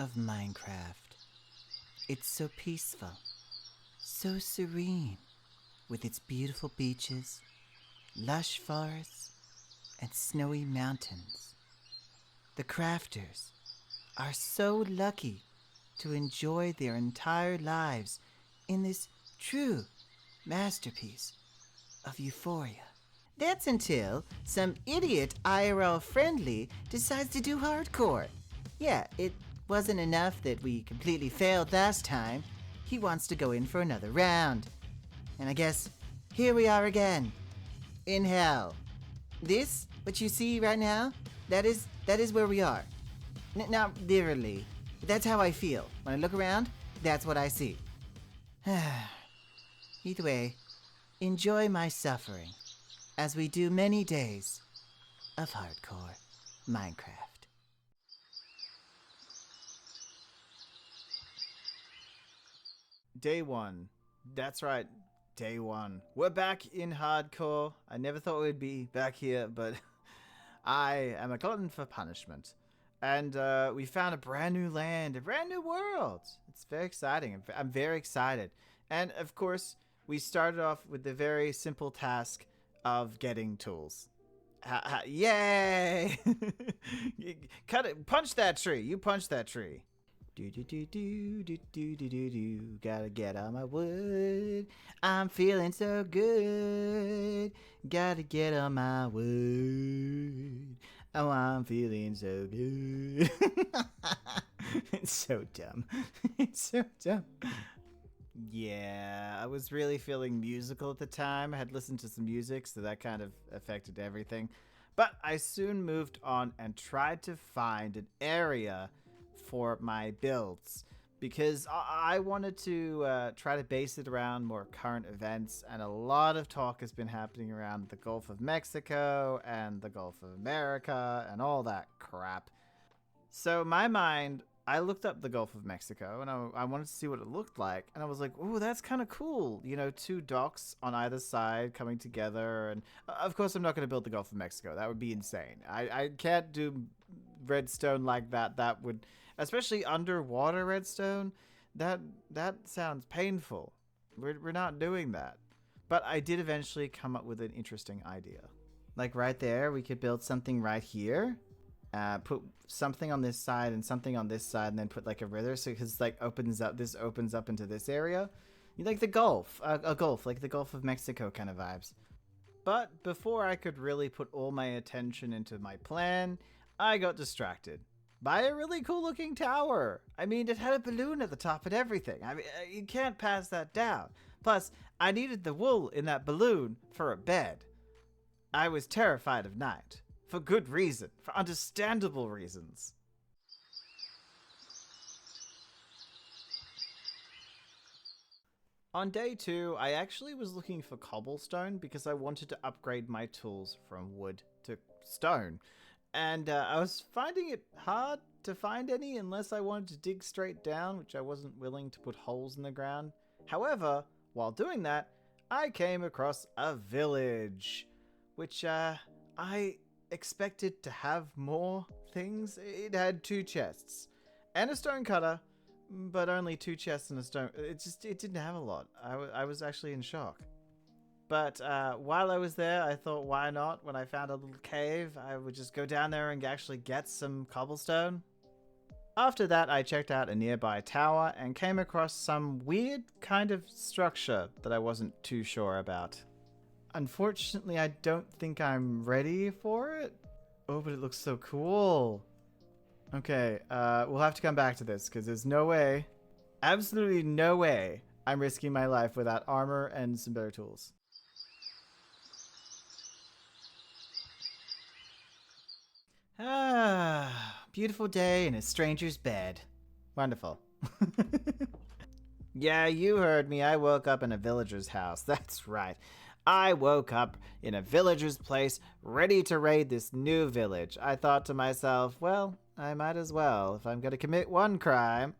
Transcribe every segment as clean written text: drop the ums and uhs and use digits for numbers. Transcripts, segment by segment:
of Minecraft. It's so peaceful, so serene, with its beautiful beaches, lush forests, and snowy mountains. The crafters are so lucky to enjoy their entire lives in this true masterpiece of euphoria. That's until some idiot IRL friendly decides to do hardcore. Yeah, it wasn't enough that we completely failed last time. He wants to go in for another round. And I guess here we are again. In hell. This, what you see right now, that is where we are. Not literally. That's how I feel. When I look around, that's what I see. Either way, enjoy my suffering, as we do many days of hardcore Minecraft. Day one. That's right, day one. We're back in hardcore. I never thought we'd be back here, but I am a glutton for punishment. And we found a brand new land, a brand new world. It's very exciting. I'm very excited. And of course, we started off with the very simple task of getting tools. Yay! Cut it. Punch that tree. You punch that tree. Do. Gotta get on my wood. I'm feeling so good. Gotta get on my wood. Oh, I'm feeling so good. It's so dumb. It's so dumb. Yeah, I was really feeling musical at the time. I had listened to some music, so that kind of affected everything. But I soon moved on and tried to find an area for my builds, because I wanted to try to base it around more current events, and a lot of talk has been happening around the Gulf of Mexico and the Gulf of America and all that crap. So in my mind, I looked up the Gulf of Mexico, and I wanted to see what it looked like, and I was like, ooh, that's kind of cool. You know, two docks on either side coming together, and of course I'm not going to build the Gulf of Mexico. That would be insane. I can't do redstone like that. That would, especially underwater redstone, that sounds painful. We're not doing that. But I did eventually come up with an interesting idea. Like right there, we could build something right here. Put something on this side and something on this side, and then put like a river, so because like this opens up into this area. You like the Gulf, a Gulf, like the Gulf of Mexico kind of vibes. But before I could really put all my attention into my plan, I got distracted by a really cool looking tower. I mean, it had a balloon at the top and everything. I mean, you can't pass that down. Plus, I needed the wool in that balloon for a bed. I was terrified of night. For good reason. For understandable reasons. On day 2, I actually was looking for cobblestone because I wanted to upgrade my tools from wood to stone. And I was finding it hard to find any unless I wanted to dig straight down, which I wasn't willing to put holes in the ground. However, while doing that, I came across a village, which I expected to have more things. It had 2 chests and a stone cutter, but only 2 chests and a stone. It didn't have a lot. I was actually in shock. But while I was there, I thought, why not? When I found a little cave, I would just go down there and actually get some cobblestone. After that, I checked out a nearby tower and came across some weird kind of structure that I wasn't too sure about. Unfortunately, I don't think I'm ready for it. Oh, but it looks so cool. Okay, we'll have to come back to this because there's no way, absolutely no way, I'm risking my life without armor and some better tools. Beautiful day in a stranger's bed. Wonderful. Yeah, you heard me. I woke up in a villager's house. That's right. I woke up in a villager's place, ready to raid this new village. I thought to myself, well, I might as well if I'm going to commit one crime.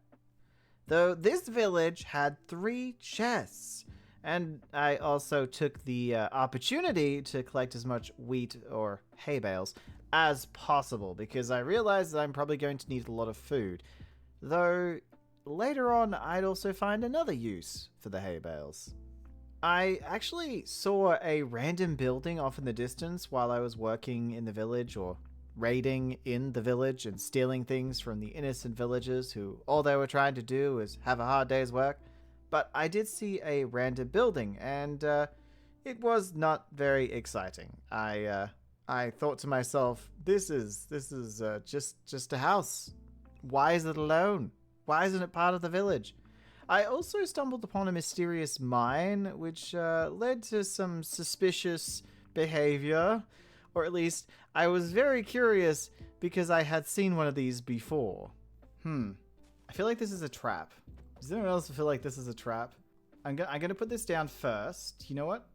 Though this village had 3 chests. And I also took the opportunity to collect as much wheat or hay bales as possible, because I realized that I'm probably going to need a lot of food. though later on I'd also find another use for the hay bales. I actually saw a random building off in the distance while I was working in the village or raiding in the village and stealing things from the innocent villagers who all they were trying to do was have a hard day's work. But I did see a random building and it was not very exciting. I thought to myself, this is just a house. Why is it alone? Why isn't it part of the village? I also stumbled upon a mysterious mine, which led to some suspicious behavior. Or at least, I was very curious because I had seen one of these before. I feel like this is a trap. Does anyone else feel like this is a trap? I'm gonna put this down first. You know what?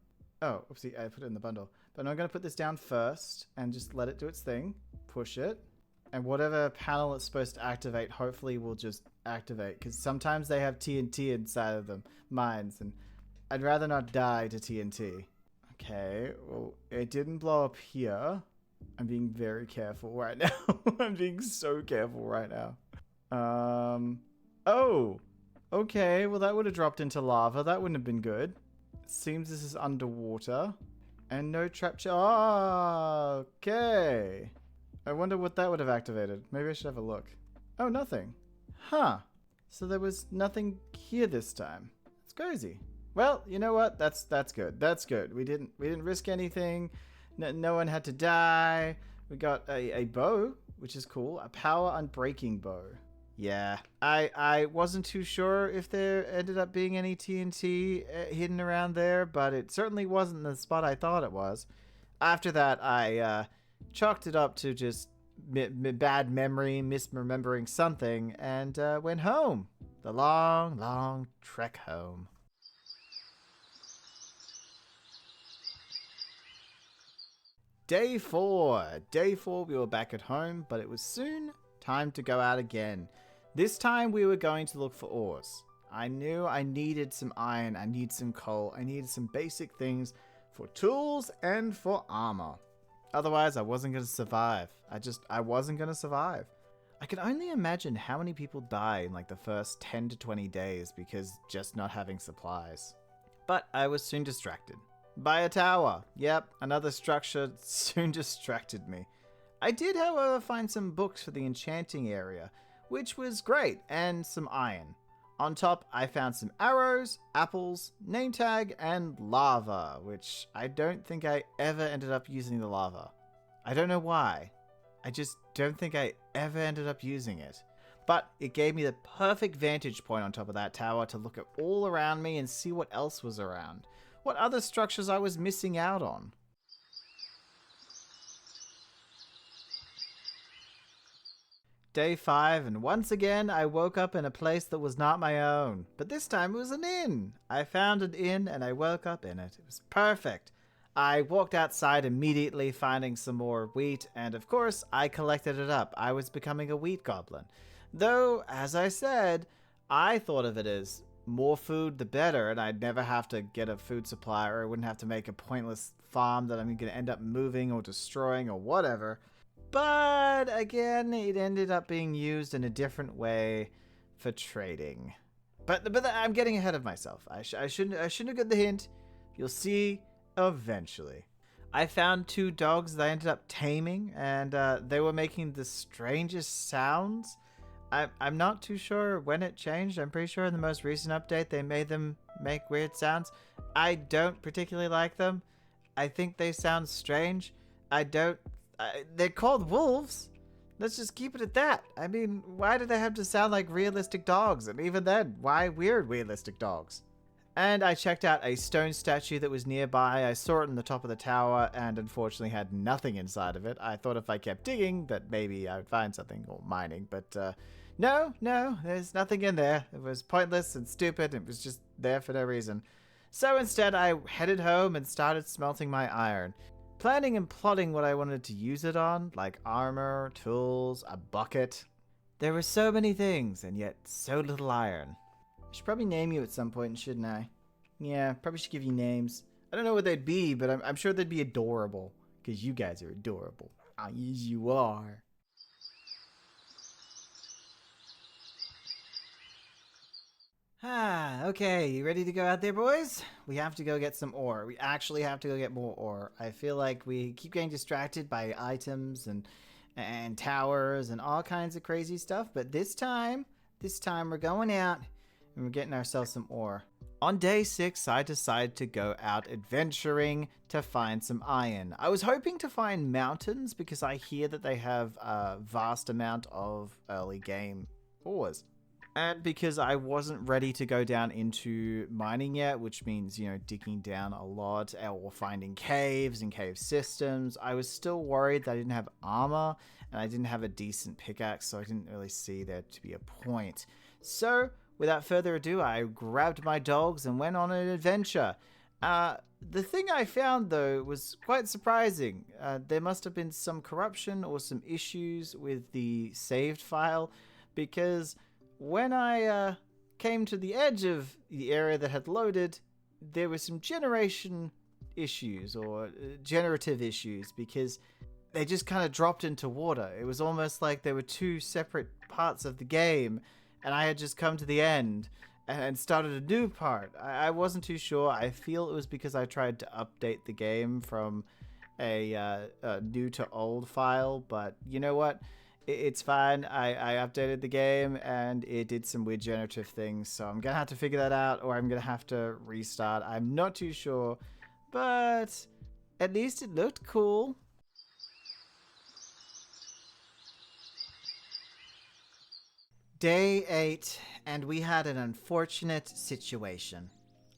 Oh, oopsie, I put it in the bundle. But I'm gonna put this down first and just let it do its thing. Push it. And whatever panel it's supposed to activate, hopefully will just activate. Because sometimes they have TNT inside of them, mines, and I'd rather not die to TNT. Okay, well, it didn't blow up here. I'm being very careful right now. I'm being so careful right now. Oh, okay, well that would have dropped into lava. That wouldn't have been good. Seems this is underwater. And no trap okay. I wonder what that would have activated. Maybe I should have a look. Oh, nothing. Huh. So there was nothing here this time. It's crazy. Well, you know what? That's good. That's good. We didn't risk anything. No one had to die. We got a bow, which is cool. A power unbreaking bow. Yeah. I wasn't too sure if there ended up being any TNT hidden around there, but it certainly wasn't the spot I thought it was. After that, I chalked it up to just bad memory, misremembering something, and went home. The long, long trek home. Day 4. Day 4, we were back at home, but it was soon time to go out again. This time we were going to look for ores. I knew I needed some iron, I needed some coal, I needed some basic things for tools and for armor. Otherwise, I wasn't going to survive. I wasn't going to survive. I can only imagine how many people die in like the first 10 to 20 days because just not having supplies. But I was soon distracted. By a tower. Yep, another structure soon distracted me. I did, however, find some books for the enchanting area, which was great, and some iron. On top, I found some arrows, apples, name tag, and lava, which I don't think I ever ended up using the lava. I don't know why. I just don't think I ever ended up using it. But it gave me the perfect vantage point on top of that tower to look at all around me and see what else was around. What other structures I was missing out on. Day 5, and once again I woke up in a place that was not my own. But this time it was an inn. I found an inn and I woke up in it. It was perfect. I walked outside immediately, finding some more wheat, and of course I collected it up. I was becoming a wheat goblin. Though, as I said, I thought of it as more food the better, and I'd never have to get a food supply, or I wouldn't have to make a pointless farm that I'm going to end up moving or destroying or whatever. But again, it ended up being used in a different way for trading. But I'm getting ahead of myself. I shouldn't have got the hint. You'll see eventually. I found 2 dogs that I ended up taming, and they were making the strangest sounds. I'm not too sure when it changed. I'm pretty sure in the most recent update they made them make weird sounds. I don't particularly like them. I think they sound strange. They're called wolves. Let's just keep it at that. I mean, why do they have to sound like realistic dogs? And even then, why weird realistic dogs? And I checked out a stone statue that was nearby. I saw it on the top of the tower and unfortunately had nothing inside of it. I thought if I kept digging that maybe I would find something, or mining, but no, there's nothing in there. It was pointless and stupid. It was just there for no reason. So instead I headed home and started smelting my iron. Planning and plotting what I wanted to use it on, like armor, tools, a bucket. There were so many things, and yet so little iron. I should probably name you at some point, shouldn't I? Yeah, probably should give you names. I don't know what they'd be, but I'm sure they'd be adorable. Because you guys are adorable. Ah, yes, you are. Okay, you ready to go out there, boys? We have to go get some ore. We actually have to go get more ore. I feel like we keep getting distracted by items and towers and all kinds of crazy stuff, but this time we're going out and we're getting ourselves some ore. On day 6, I decided to go out adventuring to find some iron. I was hoping to find mountains because I hear that they have a vast amount of early game ores. And because I wasn't ready to go down into mining yet, which means, digging down a lot or finding caves and cave systems, I was still worried that I didn't have armor and I didn't have a decent pickaxe, so I didn't really see there to be a point. So, without further ado, I grabbed my dogs and went on an adventure. The thing I found, though, was quite surprising. There must have been some corruption or some issues with the saved file, because when I came to the edge of the area that had loaded, there were some generation issues or generative issues because they just kind of dropped into water. It was almost like there were two separate parts of the game, and I had just come to the end and started a new part. I wasn't too sure. I feel it was because I tried to update the game from a new to old file, but you know what? It's fine. I updated the game and it did some weird generative things, so I'm gonna have to figure that out, or I'm gonna have to restart. I'm not too sure, but at least it looked cool. Day 8, and we had an unfortunate situation.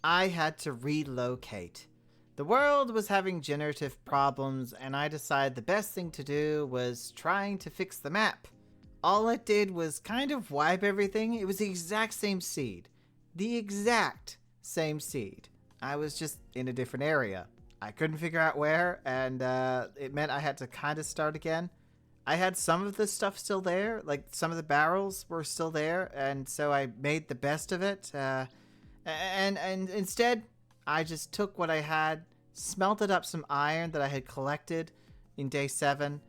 I had to relocate. The world was having generative problems, and I decided the best thing to do was trying to fix the map. All it did was kind of wipe everything. It was the exact same seed. The exact same seed. I was just in a different area. I couldn't figure out where, and it meant I had to kind of start again. I had some of the stuff still there, like some of the barrels were still there, and so I made the best of it. And instead, I just took what I had, smelted up some iron that I had collected in day 7,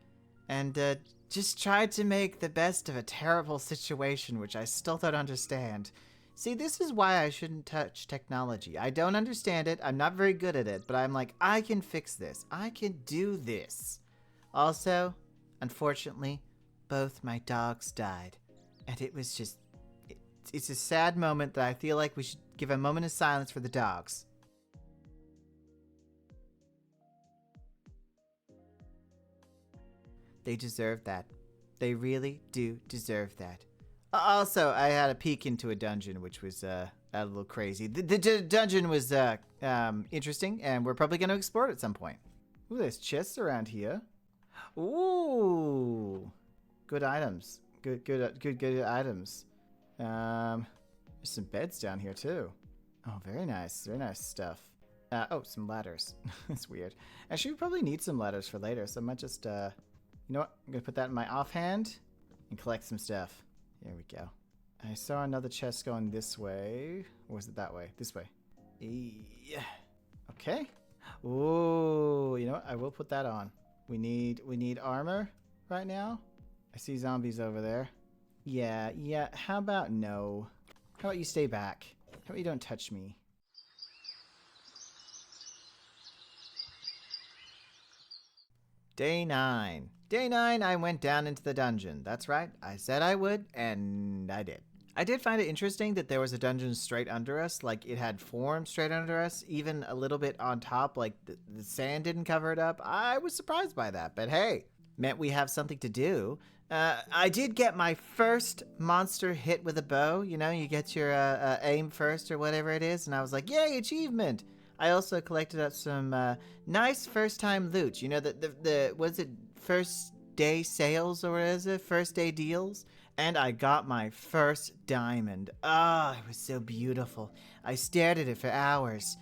and just tried to make the best of a terrible situation, which I still don't understand. See, this is why I shouldn't touch technology. I don't understand it, I'm not very good at it, but I'm like, I can fix this. I can do this. Also, unfortunately, both my dogs died, and it was just... It's a sad moment that I feel like we should give a moment of silence for the dogs. They deserve that. They really do deserve that. Also, I had a peek into a dungeon, which was a little crazy. The dungeon was interesting, and we're probably going to explore it at some point. Ooh, there's chests around here. Ooh, good items. Good items. There's some beds down here too. Oh, very nice stuff. Oh, some ladders. That's weird. Actually, we probably need some ladders for later, so I might just, you know what? I'm gonna put that in my offhand and collect some stuff. There we go. I saw another chest going this way. Or was it that way? This way. Yeah. Okay. Ooh, you know what? I will put that on. We need armor right now. I see zombies over there. Yeah. How about no? How about you stay back? How about you don't touch me? Day 9. Day 9, I went down into the dungeon. That's right, I said I would, and I did. I did find it interesting that there was a dungeon straight under us, like it had formed straight under us, even a little bit on top, like the sand didn't cover it up. I was surprised by that, but hey, meant we have something to do. I did get my first monster hit with a bow. You know, you get your aim first or whatever it is, and I was like, yay, achievement! I also collected up some nice first-time loot. You know, the was it first day sales or what is it? First day deals? And I got my first diamond. Ah, it was so beautiful. I stared at it for hours.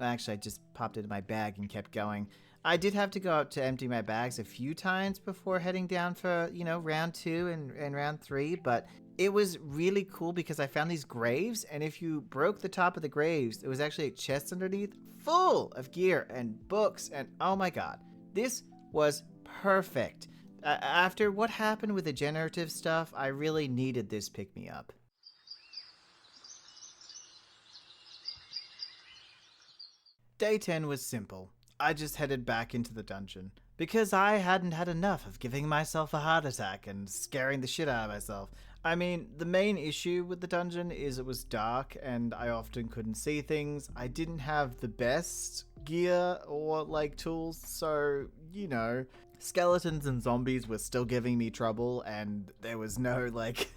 Actually, I just popped it in my bag and kept going. I did have to go out to empty my bags a few times before heading down for, you know, round 2 and round 3, but it was really cool because I found these graves, and if you broke the top of the graves, there was actually a chest underneath full of gear and books, and oh my god, this was perfect. After what happened with the generative stuff, I really needed this pick-me-up. Day 10 was simple. I just headed back into the dungeon because I hadn't had enough of giving myself a heart attack and scaring the shit out of myself. I mean, the main issue with the dungeon is it was dark and I often couldn't see things. I didn't have the best gear or like tools, so, you know, skeletons and zombies were still giving me trouble and there was no like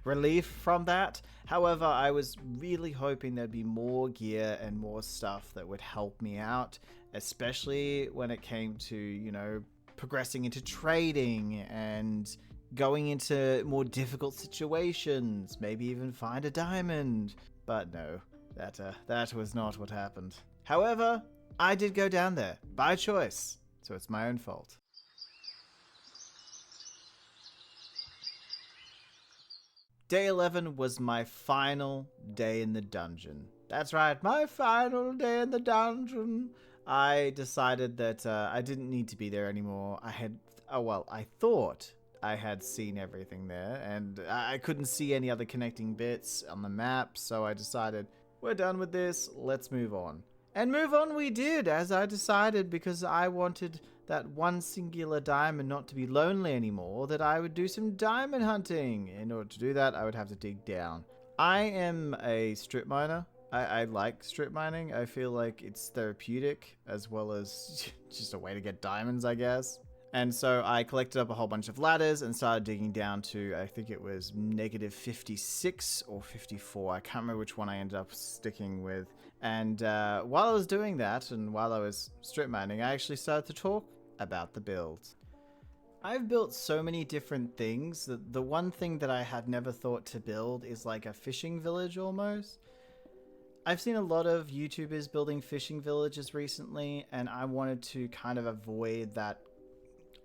relief from that. However, I was really hoping there'd be more gear and more stuff that would help me out, especially when it came to, you know, progressing into trading and going into more difficult situations, maybe even find a diamond. But no, that was not what happened. However, I did go down there by choice, so it's my own fault. Day 11 was my final day in the dungeon. That's right, my final day in the dungeon. I decided that I didn't need to be there anymore. I thought I had seen everything there, and I couldn't see any other connecting bits on the map, so I decided, we're done with this, let's move on. And move on we did, as I decided, because I wanted that one singular diamond not to be lonely anymore, that I would do some diamond hunting. In order to do that, I would have to dig down. I am a strip miner. I like strip mining. I feel like it's therapeutic as well as just a way to get diamonds, I guess. And so I collected up a whole bunch of ladders and started digging down to, I think it was negative 56 or 54. I can't remember which one I ended up sticking with. And while I was doing that and while I was strip mining, I actually started to talk about the build. I've built so many different things that the one thing that I had never thought to build is like a fishing village almost. I've seen a lot of YouTubers building fishing villages recently, and I wanted to kind of avoid that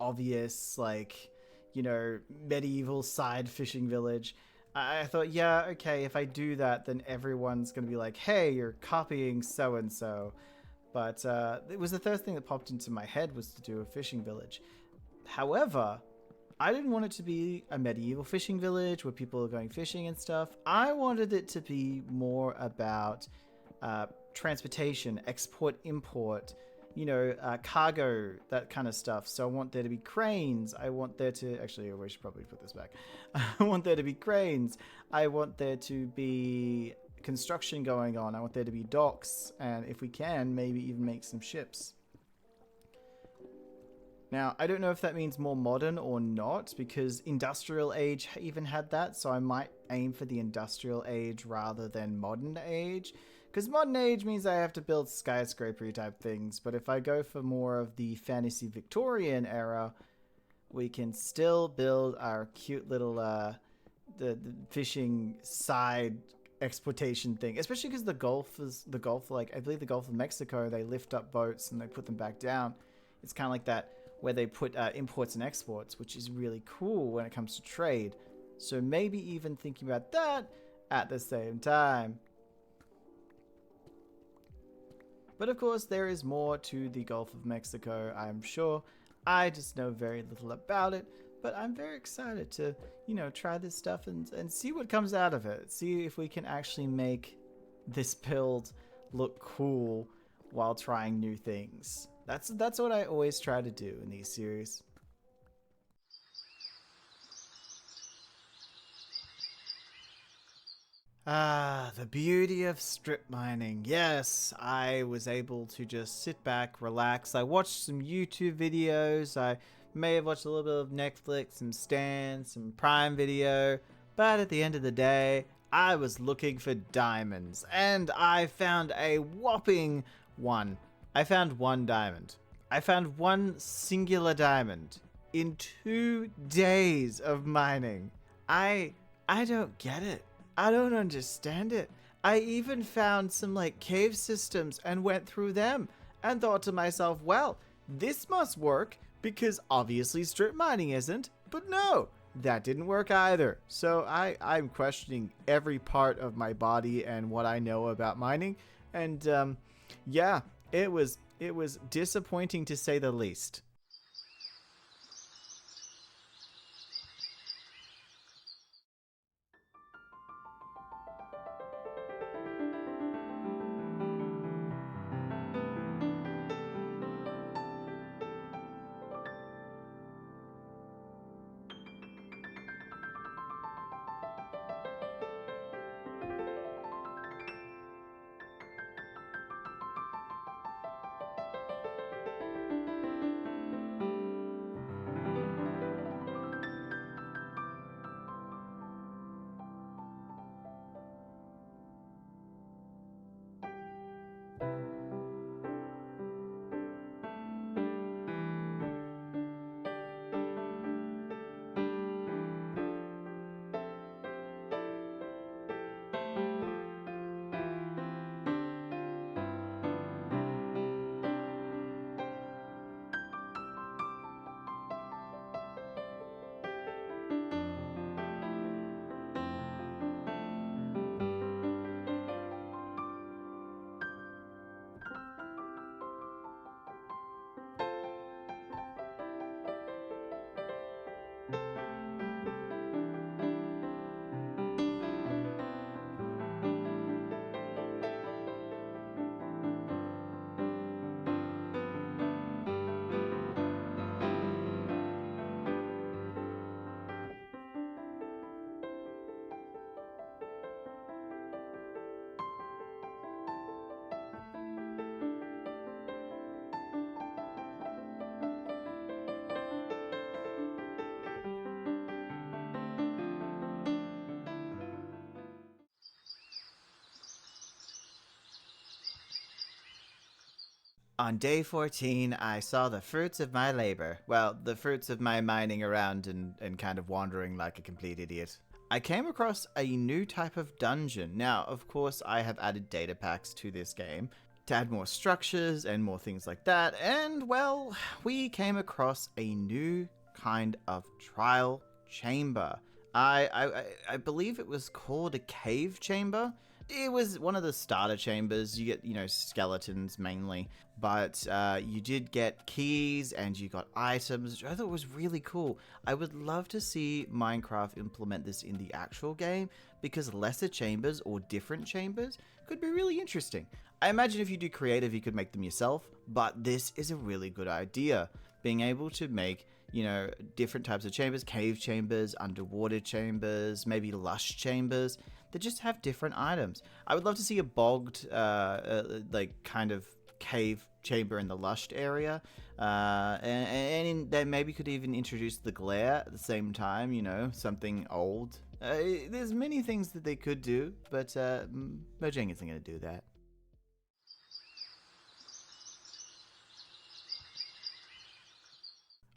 obvious, like, you know, medieval side fishing village. I thought, yeah, okay, if I do that, then everyone's going to be like, hey, you're copying so-and-so. But it was the first thing that popped into my head was to do a fishing village. However, I didn't want it to be a medieval fishing village where people are going fishing and stuff. I wanted it to be more about transportation, export, import, you know, cargo, that kind of stuff. So I want there to be cranes. I want there to... Actually, I should probably put this back. I want there to be cranes. I want there to be construction going on. I want there to be docks. And if we can, maybe even make some ships. Now, I don't know if that means more modern or not, because Industrial Age even had that, so I might aim for the Industrial Age rather than Modern Age. Because Modern Age means I have to build skyscraper type things, but if I go for more of the Fantasy Victorian era, we can still build our cute little the fishing side exploitation thing, especially because the Gulf, like I believe the Gulf of Mexico, they lift up boats and they put them back down. It's kind of like that where they put imports and exports, which is really cool when it comes to trade. So maybe even thinking about that at the same time. But of course, there is more to the Gulf of Mexico, I'm sure. I just know very little about it, but I'm very excited to, you know, try this stuff and see what comes out of it. See if we can actually make this build look cool while trying new things. That's what I always try to do in these series. Ah, the beauty of strip mining. Yes, I was able to just sit back, relax. I watched some YouTube videos. I may have watched a little bit of Netflix, some Stan, some Prime Video. But at the end of the day, I was looking for diamonds. And I found a whopping one. I found one diamond. I found one singular diamond in 2 days of mining. I don't get it. I don't understand it. I even found some like cave systems and went through them and thought to myself, well, this must work because obviously strip mining isn't. But no, that didn't work either. So I'm questioning every part of my body and what I know about mining. And yeah, it was disappointing to say the least. On day 14, I saw the fruits of my labor. Well, the fruits of my mining around and kind of wandering like a complete idiot. I came across a new type of dungeon. Now, of course, I have added data packs to this game to add more structures and more things like that. And, well, we came across a new kind of trial chamber. I believe it was called a cave chamber. It was one of the starter chambers. You get, skeletons mainly, but you did get keys and you got items, which I thought was really cool. I would love to see Minecraft implement this in the actual game because lesser chambers or different chambers could be really interesting. I imagine if you do creative, you could make them yourself, but this is a really good idea. Being able to make different types of chambers, cave chambers, underwater chambers, maybe lush chambers that just have different items. I would love to see a bogged, kind of cave chamber in the lushed area, and they maybe could even introduce the glare at the same time. Something old. There's many things that they could do, but Mojang isn't going to do that.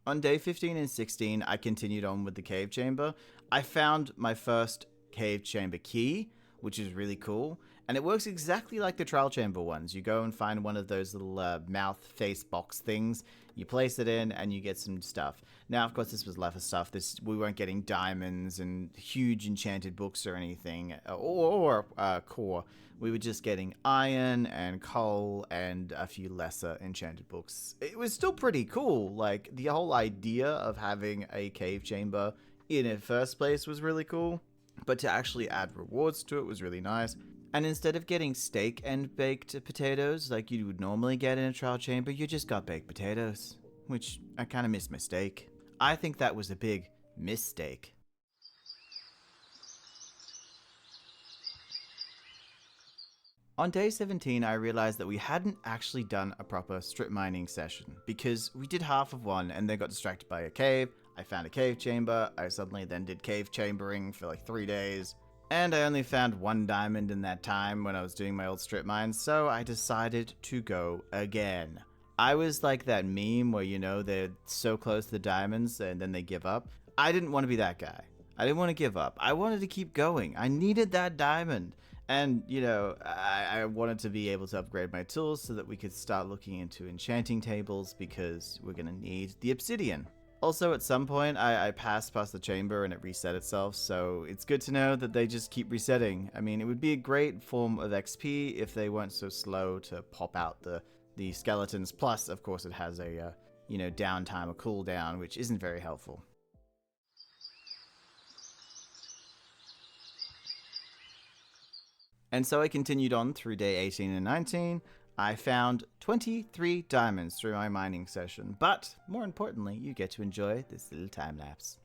On day 15 and 16, I continued on with the cave chamber. I found my first cave chamber key, which is really cool. And it works exactly like the trial chamber ones. You go and find one of those little mouth face box things. You place it in and you get some stuff. Now, of course, this was leather stuff. We weren't getting diamonds and huge enchanted books or anything, or core. We were just getting iron and coal and a few lesser enchanted books. It was still pretty cool. Like, the whole idea of having a cave chamber in the first place was really cool. But to actually add rewards to it was really nice. And instead of getting steak and baked potatoes like you would normally get in a trial chamber, you just got baked potatoes. Which, I kind of miss my steak. I think that was a big mistake. On day 17, I realized that we hadn't actually done a proper strip mining session because we did half of one and then got distracted by a cave. I found a cave chamber. I suddenly then did cave chambering for like 3 days. And I only found 1 diamond in that time when I was doing my old strip mines, so I decided to go again. I was like that meme where, they're so close to the diamonds and then they give up. I didn't want to be that guy. I didn't want to give up. I wanted to keep going. I needed that diamond. And, I wanted to be able to upgrade my tools so that we could start looking into enchanting tables because we're going to need the obsidian. Also, at some point, I passed past the chamber and it reset itself, so it's good to know that they just keep resetting. I mean, it would be a great form of XP if they weren't so slow to pop out the skeletons. Plus, of course, it has a, downtime, a cooldown, which isn't very helpful. And so I continued on through day 18 and 19. I found 23 diamonds through my mining session, but more importantly, you get to enjoy this little time lapse.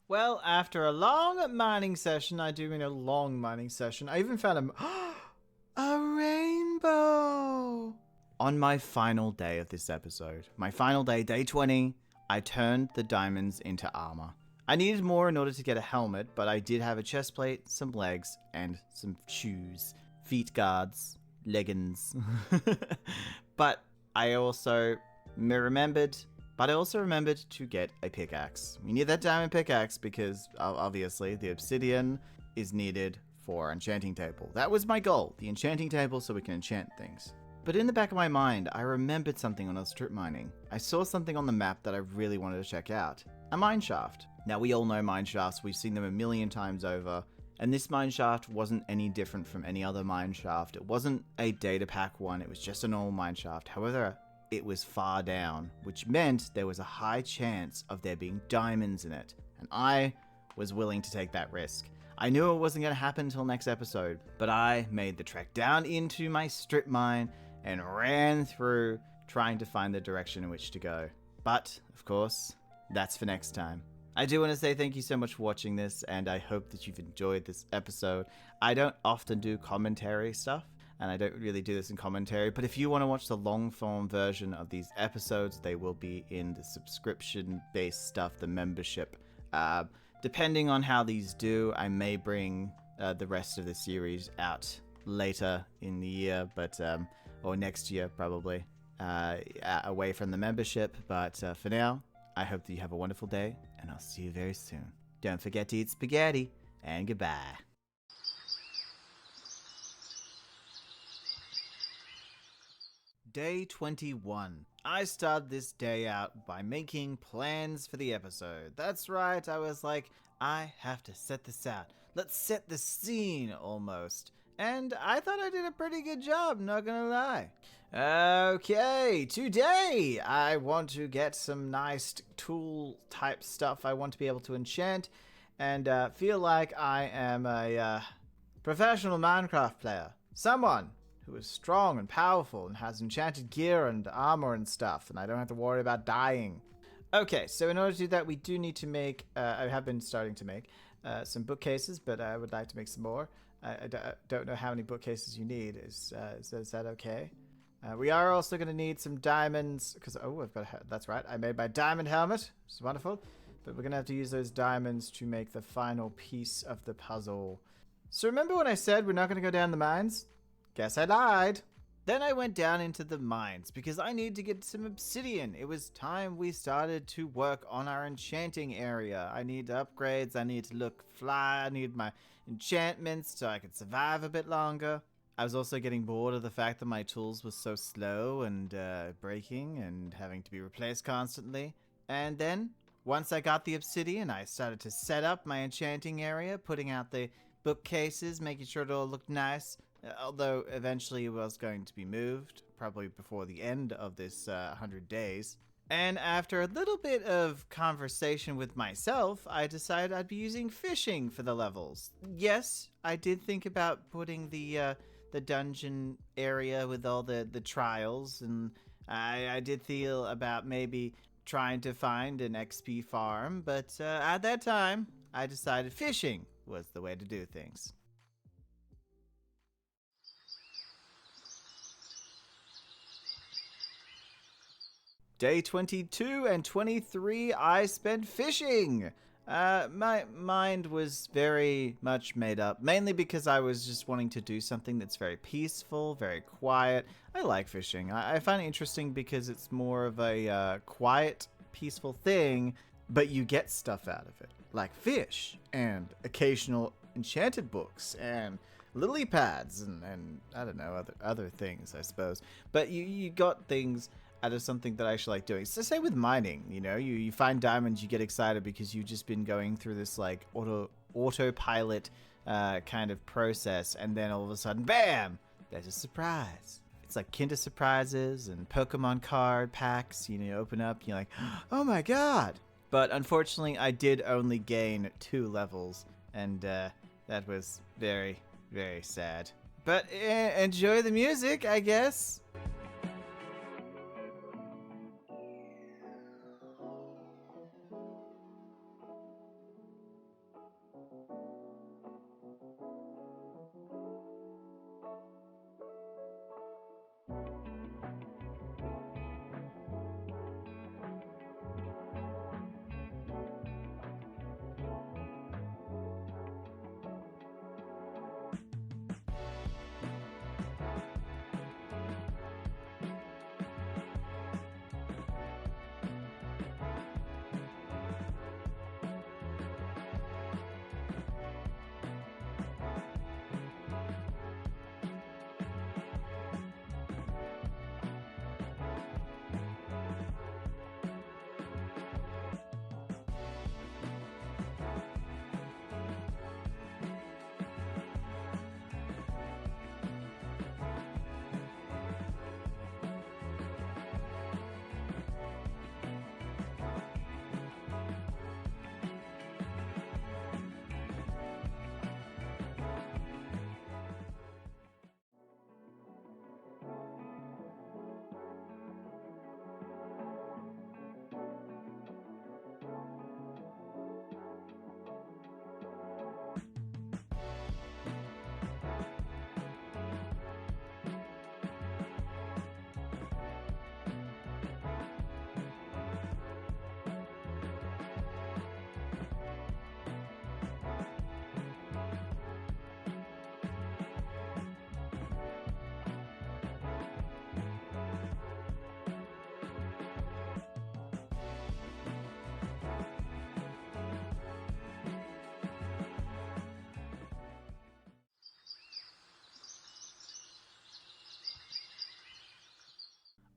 Well, after a long mining session, I do mean a long mining session, I even found a rainbow! On my final day of this episode, my final day, day 20, I turned the diamonds into armor. I needed more in order to get a helmet, but I did have a chest plate, some legs, and some shoes. Feet guards, leggings. But I also remembered to get a pickaxe. We need that diamond pickaxe because obviously the obsidian is needed for enchanting table. That was my goal, the enchanting table so we can enchant things. But in the back of my mind, I remembered something when I was strip mining. I saw something on the map that I really wanted to check out. A mine shaft. Now we all know mine shafts, we've seen them a million times over. And this mine shaft wasn't any different from any other mine shaft. It wasn't a data pack one, it was just a normal mine shaft. However, it was far down, which meant there was a high chance of there being diamonds in it. And I was willing to take that risk. I knew it wasn't going to happen until next episode, but I made the trek down into my strip mine and ran through trying to find the direction in which to go. But, of course, that's for next time. I do want to say thank you so much for watching this, and I hope that you've enjoyed this episode. I don't often do commentary stuff, and I don't really do this in commentary, but if you want to watch the long-form version of these episodes, they will be in the subscription-based stuff, the membership. Depending on how these do, I may bring the rest of the series out later in the year, but or next year probably, away from the membership. But for now, I hope that you have a wonderful day, and I'll see you very soon. Don't forget to eat spaghetti, and goodbye. Day 21. I started this day out by making plans for the episode. That's right, I was like, I have to set this out. Let's set the scene, almost. And I thought I did a pretty good job, not gonna lie. Okay, today I want to get some nice tool type stuff I want to be able to enchant and feel like I am a professional Minecraft player. Someone who is strong and powerful and has enchanted gear and armor and stuff, and I don't have to worry about dying. Okay, so in order to do that, we do need to make, I have been starting to make some bookcases, but I would like to make some more. I don't know how many bookcases you need. Is that okay? We are also going to need some diamonds, because, oh, I've got that's right, I made my diamond helmet, which is wonderful, but we're going to have to use those diamonds to make the final piece of the puzzle. So remember when I said we're not going to go down the mines? Guess I lied. Then I went down into the mines because I needed to get some obsidian. It was time we started to work on our enchanting area. I need upgrades, I need to look fly, I need my enchantments so I could survive a bit longer. I was also getting bored of the fact that my tools were so slow and breaking and having to be replaced constantly. And then, once I got the obsidian, I started to set up my enchanting area, putting out the bookcases, making sure it all looked nice. Although eventually it was going to be moved, probably before the end of this 100 days. And after a little bit of conversation with myself, I decided I'd be using fishing for the levels. Yes, I did think about putting the dungeon area with all the trials, and I did feel about maybe trying to find an XP farm, but at that time, I decided fishing was the way to do things. Day 22 and 23, I spent fishing. My mind was very much made up, mainly because I was just wanting to do something that's very peaceful, very quiet. I like fishing. I find it interesting because it's more of a quiet, peaceful thing, but you get stuff out of it, like fish and occasional enchanted books and lily pads and I don't know, other things, I suppose. But you got things out of something that I actually like doing. So say with mining, you know, you find diamonds, you get excited because you've just been going through this like autopilot kind of process, and then all of a sudden, bam, there's a surprise. It's like Kinder Surprises and Pokemon card packs, you open up, you're like, oh my god. But unfortunately, I did only gain 2 levels, and that was very, very sad. But enjoy the music, I guess.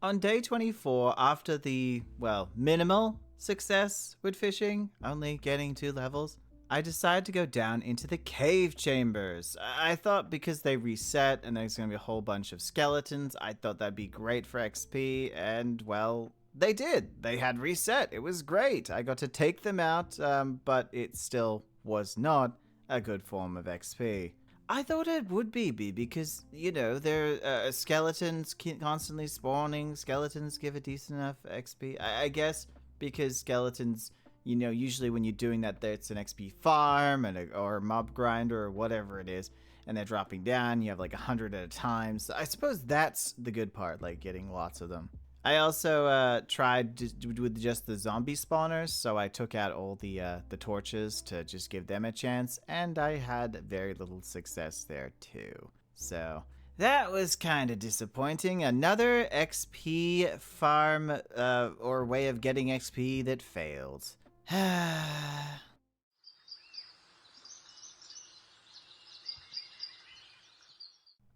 On day 24, after the, well, minimal success with fishing, only getting 2 levels, I decided to go down into the cave chambers. I thought because they reset and there's going to be a whole bunch of skeletons, I thought that'd be great for XP, and well, they did. They had reset. It was great. I got to take them out, but it still was not a good form of XP. I thought it would be because, you know, there skeletons constantly spawning. Skeletons give a decent enough XP. I guess because skeletons, you know, usually when you're doing that, it's an XP farm or a mob grinder or whatever it is, and they're dropping down. You have like 100 at a time. So I suppose that's the good part, like getting lots of them. I also tried with just the zombie spawners, so I took out all the torches to just give them a chance, and I had very little success there too. So that was kind of disappointing. Another XP farm or way of getting XP that failed.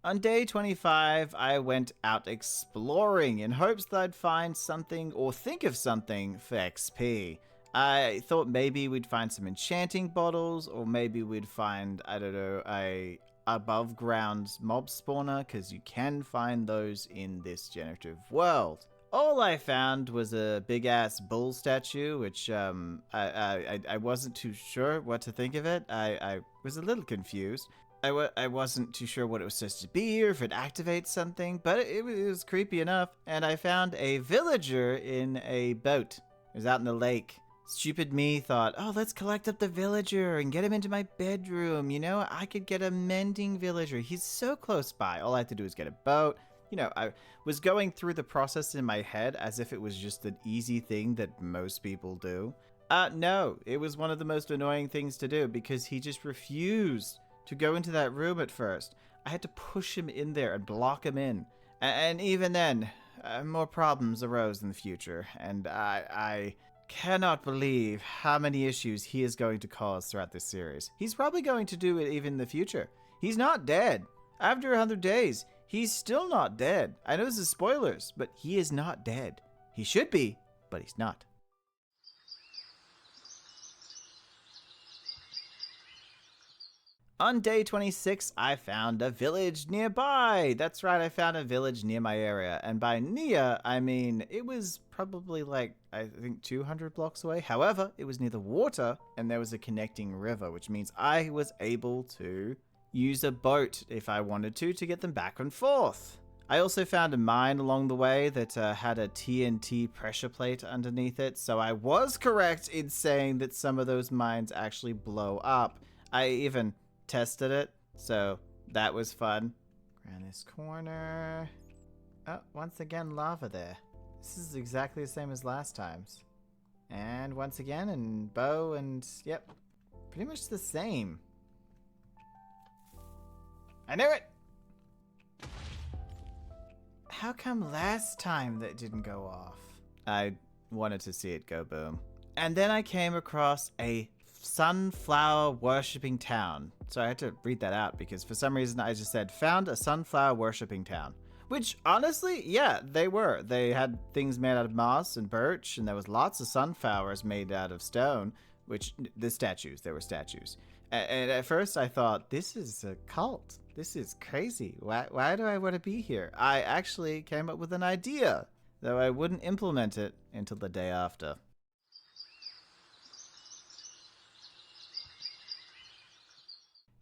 On day 25, I went out exploring in hopes that I'd find something or think of something for XP. I thought maybe we'd find some enchanting bottles, or maybe we'd find, I don't know, a above ground mob spawner, because you can find those in this generative world. All I found was a big ass bull statue, which I wasn't too sure what to think of it. I was a little confused. I wasn't too sure what it was supposed to be or if it activates something, but it was creepy enough. And I found a villager in a boat. It was out in the lake. Stupid me thought, oh, let's collect up the villager and get him into my bedroom. You know, I could get a mending villager. He's so close by. All I had to do was get a boat. You know, I was going through the process in my head as if it was just an easy thing that most people do. No, it was one of the most annoying things to do because he just refused to go into that room at first. I had to push him in there and block him in. And even then, more problems arose in the future. And I cannot believe how many issues he is going to cause throughout this series. He's probably going to do it even in the future. He's not dead. After 100 days, he's still not dead. I know this is spoilers, but he is not dead. He should be, but he's not. On day 26, I found a village nearby. That's right, I found a village near my area. And by near, I mean it was probably like, I think 200 blocks away. However, it was near the water and there was a connecting river, which means I was able to use a boat if I wanted to get them back and forth. I also found a mine along the way that had a TNT pressure plate underneath it. So I was correct in saying that some of those mines actually blow up. I even tested it, so that was fun. Around this corner. Oh, once again, lava there. This is exactly the same as last time's. And once again, and bow, and yep, pretty much the same. I knew it! How come last time that didn't go off? I wanted to see it go boom. And then I came across a sunflower worshipping town. So I had to read that out because for some reason I just said found a sunflower worshipping town, which honestly, yeah, they were. They had things made out of moss and birch, and there was lots of sunflowers made out of stone, which they were statues. And at first I thought, this is a cult. This is crazy. Why do I want to be here? I actually came up with an idea, though I wouldn't implement it until the day after.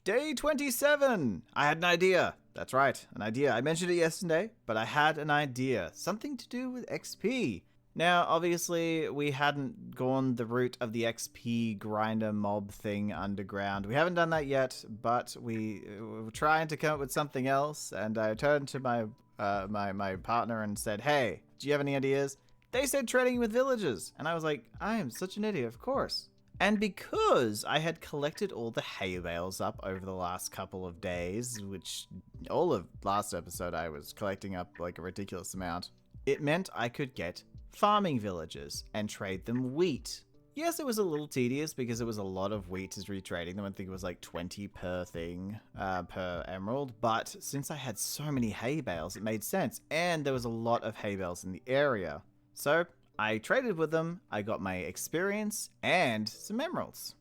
Day 27! I had an idea. That's right, an idea. I mentioned it yesterday, but I had an idea. Something to do with XP. Now, obviously, we hadn't gone the route of the XP grinder mob thing underground. We haven't done that yet, but we were trying to come up with something else, and I turned to my my partner and said, hey, do you have any ideas? They said trading with villagers, and I was like, I am such an idiot, of course. And because I had collected all the hay bales up over the last couple of days, which all of last episode I was collecting up like a ridiculous amount, it meant I could get farming villages and trade them wheat. Yes, it was a little tedious because it was a lot of wheat to retrading them. I think it was like 20 per thing, per emerald. But since I had so many hay bales, it made sense. And there was a lot of hay bales in the area. So I traded with them, I got my experience and some emeralds.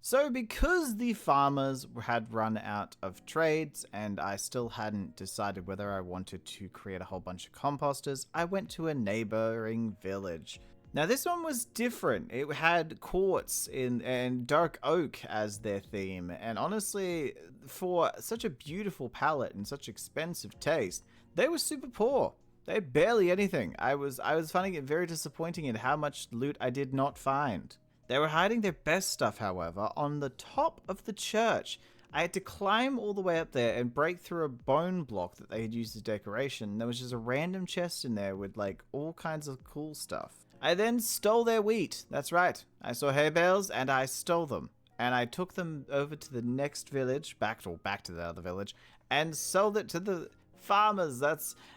So because the farmers had run out of trades and I still hadn't decided whether I wanted to create a whole bunch of composters, I went to a neighboring village. Now this one was different. It had quartz and dark oak as their theme, and honestly, for such a beautiful palette and such expensive taste, they were super poor. They had barely anything. I was finding it very disappointing in how much loot I did not find. They were hiding their best stuff, however, on the top of the church. I had to climb all the way up there and break through a bone block that they had used as decoration. There was just a random chest in there with like all kinds of cool stuff. I then stole their wheat. That's right. I saw hay bales and I stole them. And I took them over to the next village, back to the other village, and sold it to the farmers.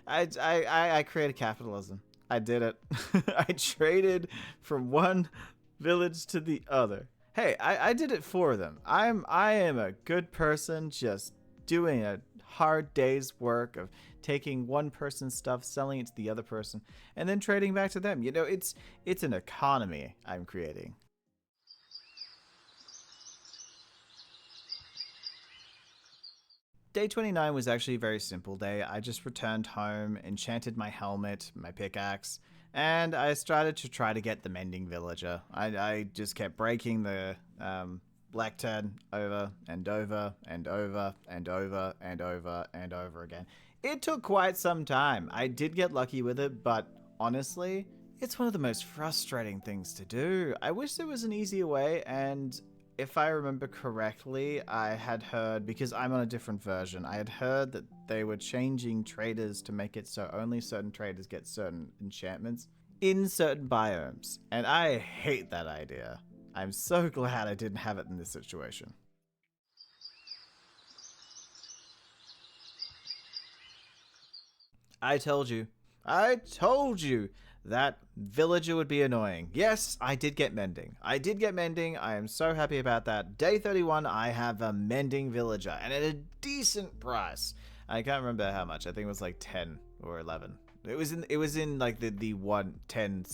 I created capitalism. I did it. I traded from one village to the other. Hey, I did it for them. I am a good person, just doing a hard day's work of taking one person's stuff, selling it to the other person, and then trading back to them. You know, it's an economy I'm creating. Day 29 was actually a very simple day. I just returned home, enchanted my helmet, my pickaxe, and I started to try to get the mending villager. I just kept breaking the lectern over and over and over and over and over and over again. It took quite some time. I did get lucky with it, but honestly, it's one of the most frustrating things to do. I wish there was an easier way, and if I remember correctly, I had heard, because I'm on a different version, I had heard that they were changing traders to make it so only certain traders get certain enchantments in certain biomes. And I hate that idea. I'm so glad I didn't have it in this situation. I told you that villager would be annoying. Yes, I did get mending. I am so happy about that. Day 31, I have a mending villager, and at a decent price. I can't remember how much. I think it was like 10 or 11. It was in like the 10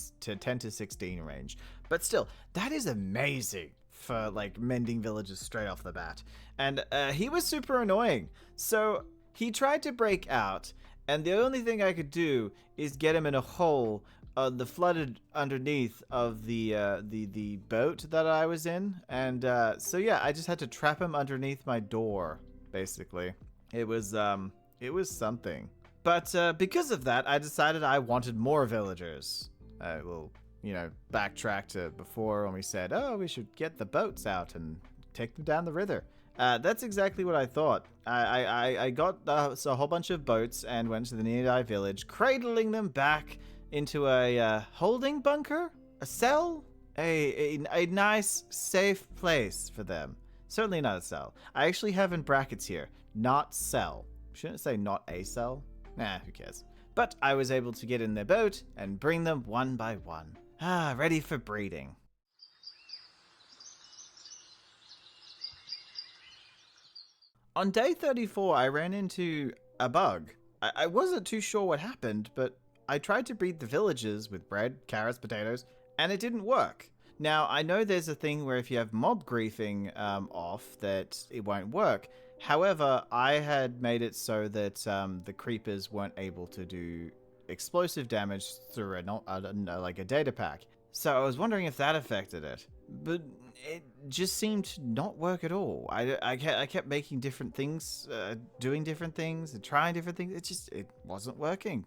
to 16 range. But still, that is amazing for like mending villagers straight off the bat. And he was super annoying. So he tried to break out, and the only thing I could do is get him in a hole the flooded underneath of the boat that I was in. And so yeah, I just had to trap him underneath my door, basically. It was something. But because of that, I decided I wanted more villagers. I will, backtrack to before when we said, oh, we should get the boats out and take them down the river. That's exactly what I thought. I got a whole bunch of boats and went to the nearby village, cradling them back into a holding bunker? A cell? A nice, safe place for them. Certainly not a cell. I actually have in brackets here, not cell. Shouldn't it say not a cell? Nah, who cares? But I was able to get in their boat and bring them one by one. Ready for breeding. On day 34, I ran into a bug. I wasn't too sure what happened, but I tried to breed the villagers with bread, carrots, potatoes, and it didn't work. Now, I know there's a thing where if you have mob griefing off, that it won't work. However, I had made it so that the creepers weren't able to do explosive damage through like a data pack. So I was wondering if that affected it. But it just seemed to not work at all. I kept making different things, doing different things, and trying different things. It wasn't working.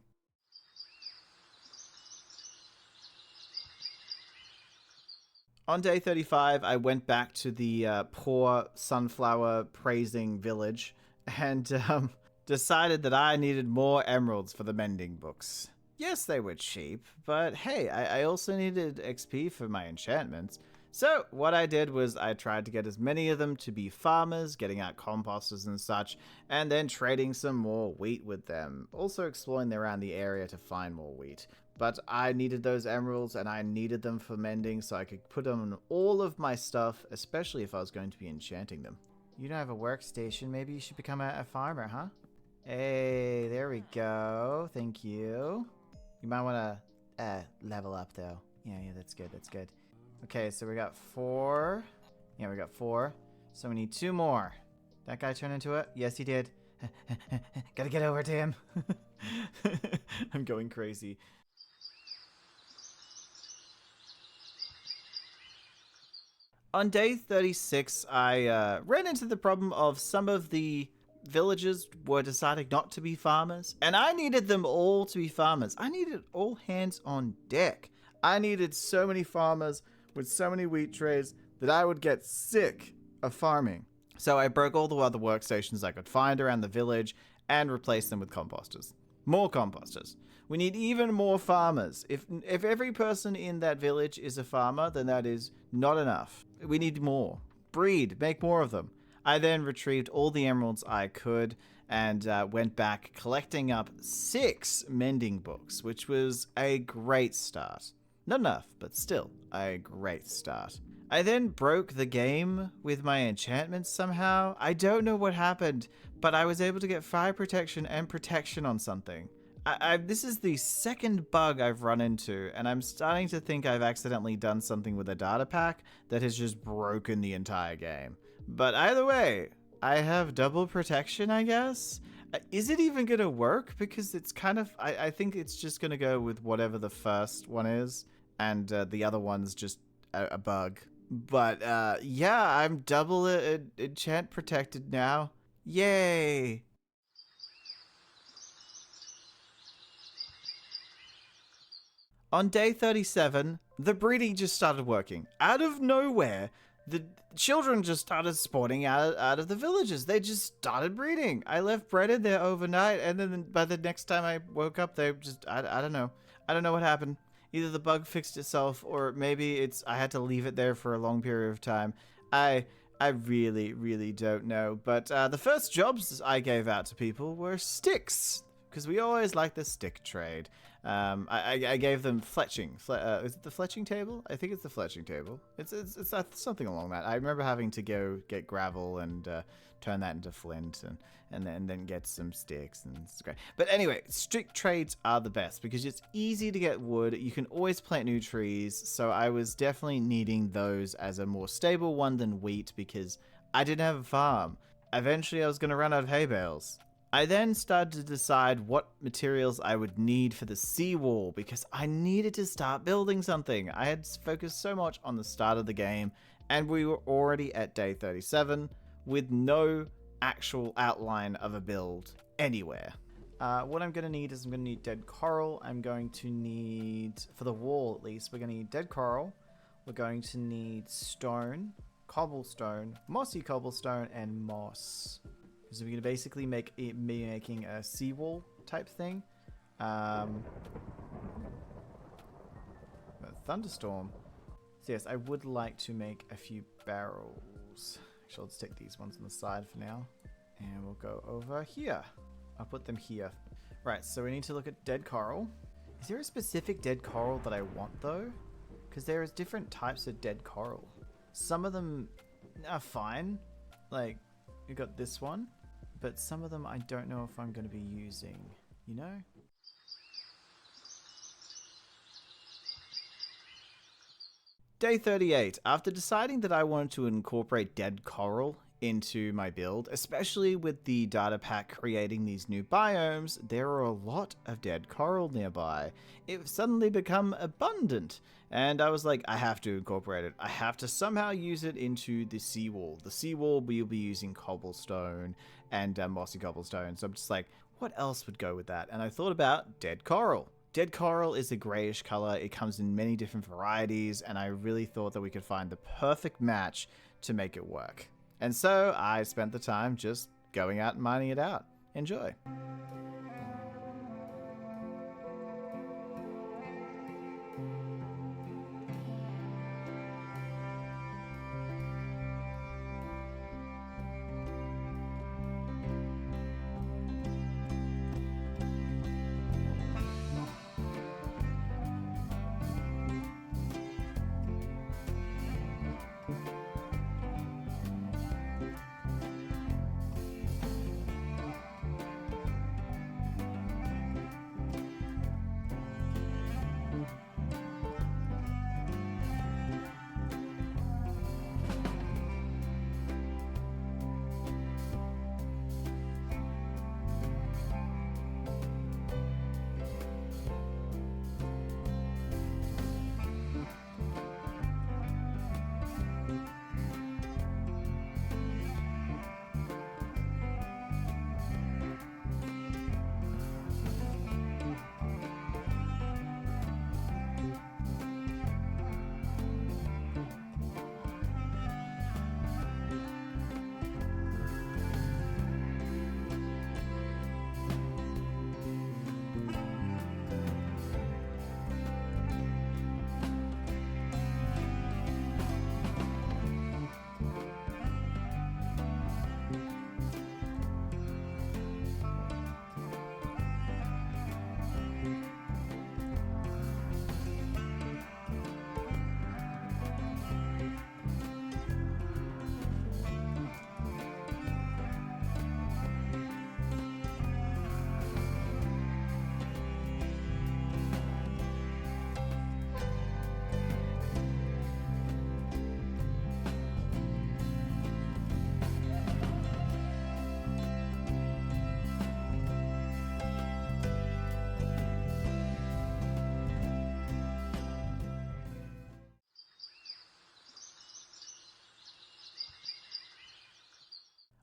On day 35, I went back to the poor sunflower praising village and decided that I needed more emeralds for the mending books. Yes, they were cheap, but hey, I also needed XP for my enchantments. So what I did was I tried to get as many of them to be farmers, getting out composters and such, and then trading some more wheat with them. Also exploring around the area to find more wheat. But I needed those emeralds and I needed them for mending so I could put them on all of my stuff, especially if I was going to be enchanting them. You don't have a workstation. Maybe you should become a farmer, huh? Hey, there we go. Thank you. You might want to level up though. Yeah, that's good. That's good. Okay, so we got 4. Yeah, we got 4. So we need 2 more. That guy turned into it? Yes, he did. Gotta get over to him. I'm going crazy. On day 36, I ran into the problem of some of the villagers were deciding not to be farmers, and I needed them all to be farmers. I needed all hands on deck. I needed so many farmers with so many wheat trays that I would get sick of farming. So I broke all the other workstations I could find around the village and replaced them with composters. More composters. We need even more farmers. If every person in that village is a farmer, then that is not enough. We need more. Breed, make more of them. I then retrieved all the emeralds I could and went back collecting up 6 mending books, which was a great start. Not enough, but still a great start. I then broke the game with my enchantments somehow. I don't know what happened, but I was able to get fire protection and protection on something. This is the second bug I've run into, and I'm starting to think I've accidentally done something with a data pack that has just broken the entire game. But either way, I have double protection, I guess? Is it even going to work? Because it's kind of... I think it's just going to go with whatever the first one is, and the other one's just a bug. But yeah, I'm double enchant protected now. Yay! On day 37, the breeding just started working. Out of nowhere, the children just started spawning out of the villages. They just started breeding. I left bread in there overnight, and then by the next time I woke up, they just... I don't know. I don't know what happened. Either the bug fixed itself, or maybe I had to leave it there for a long period of time. I really, really don't know. But the first jobs I gave out to people were sticks, because we always like the stick trade. I gave them fletching. Is it the fletching table? I think it's the fletching table. It's something along that. I remember having to go get gravel and turn that into flint and then get some sticks, and it's great. But anyway, stick trades are the best because it's easy to get wood. You can always plant new trees. So I was definitely needing those as a more stable one than wheat because I didn't have a farm. Eventually, I was going to run out of hay bales. I then started to decide what materials I would need for the seawall because I needed to start building something. I had focused so much on the start of the game and we were already at day 37 with no actual outline of a build anywhere. What I'm going to need is I'm going to need dead coral. I'm going to need, for the wall at least, we're going to need dead coral. We're going to need stone, cobblestone, mossy cobblestone, and moss. So we're going to basically be making a seawall type thing. A thunderstorm. So yes, I would like to make a few barrels. Actually, let's take these ones on the side for now. And we'll go over here. I'll put them here. Right, so we need to look at dead coral. Is there a specific dead coral that I want though? Because there is different types of dead coral. Some of them are fine. Like, we got this one. But some of them I don't know if I'm going to be using, you know? Day 38. After deciding that I wanted to incorporate dead coral into my build, especially with the data pack creating these new biomes, there are a lot of dead coral nearby. It suddenly become abundant, and I was like, I have to incorporate it. I have to somehow use it into the seawall. The seawall, we'll be using cobblestone and mossy cobblestone, so I'm just like, what else would go with that? And I thought about dead coral. Dead coral is a grayish color. It comes in many different varieties, and I really thought that we could find the perfect match to make it work. And so I spent the time just going out and mining it out. Enjoy.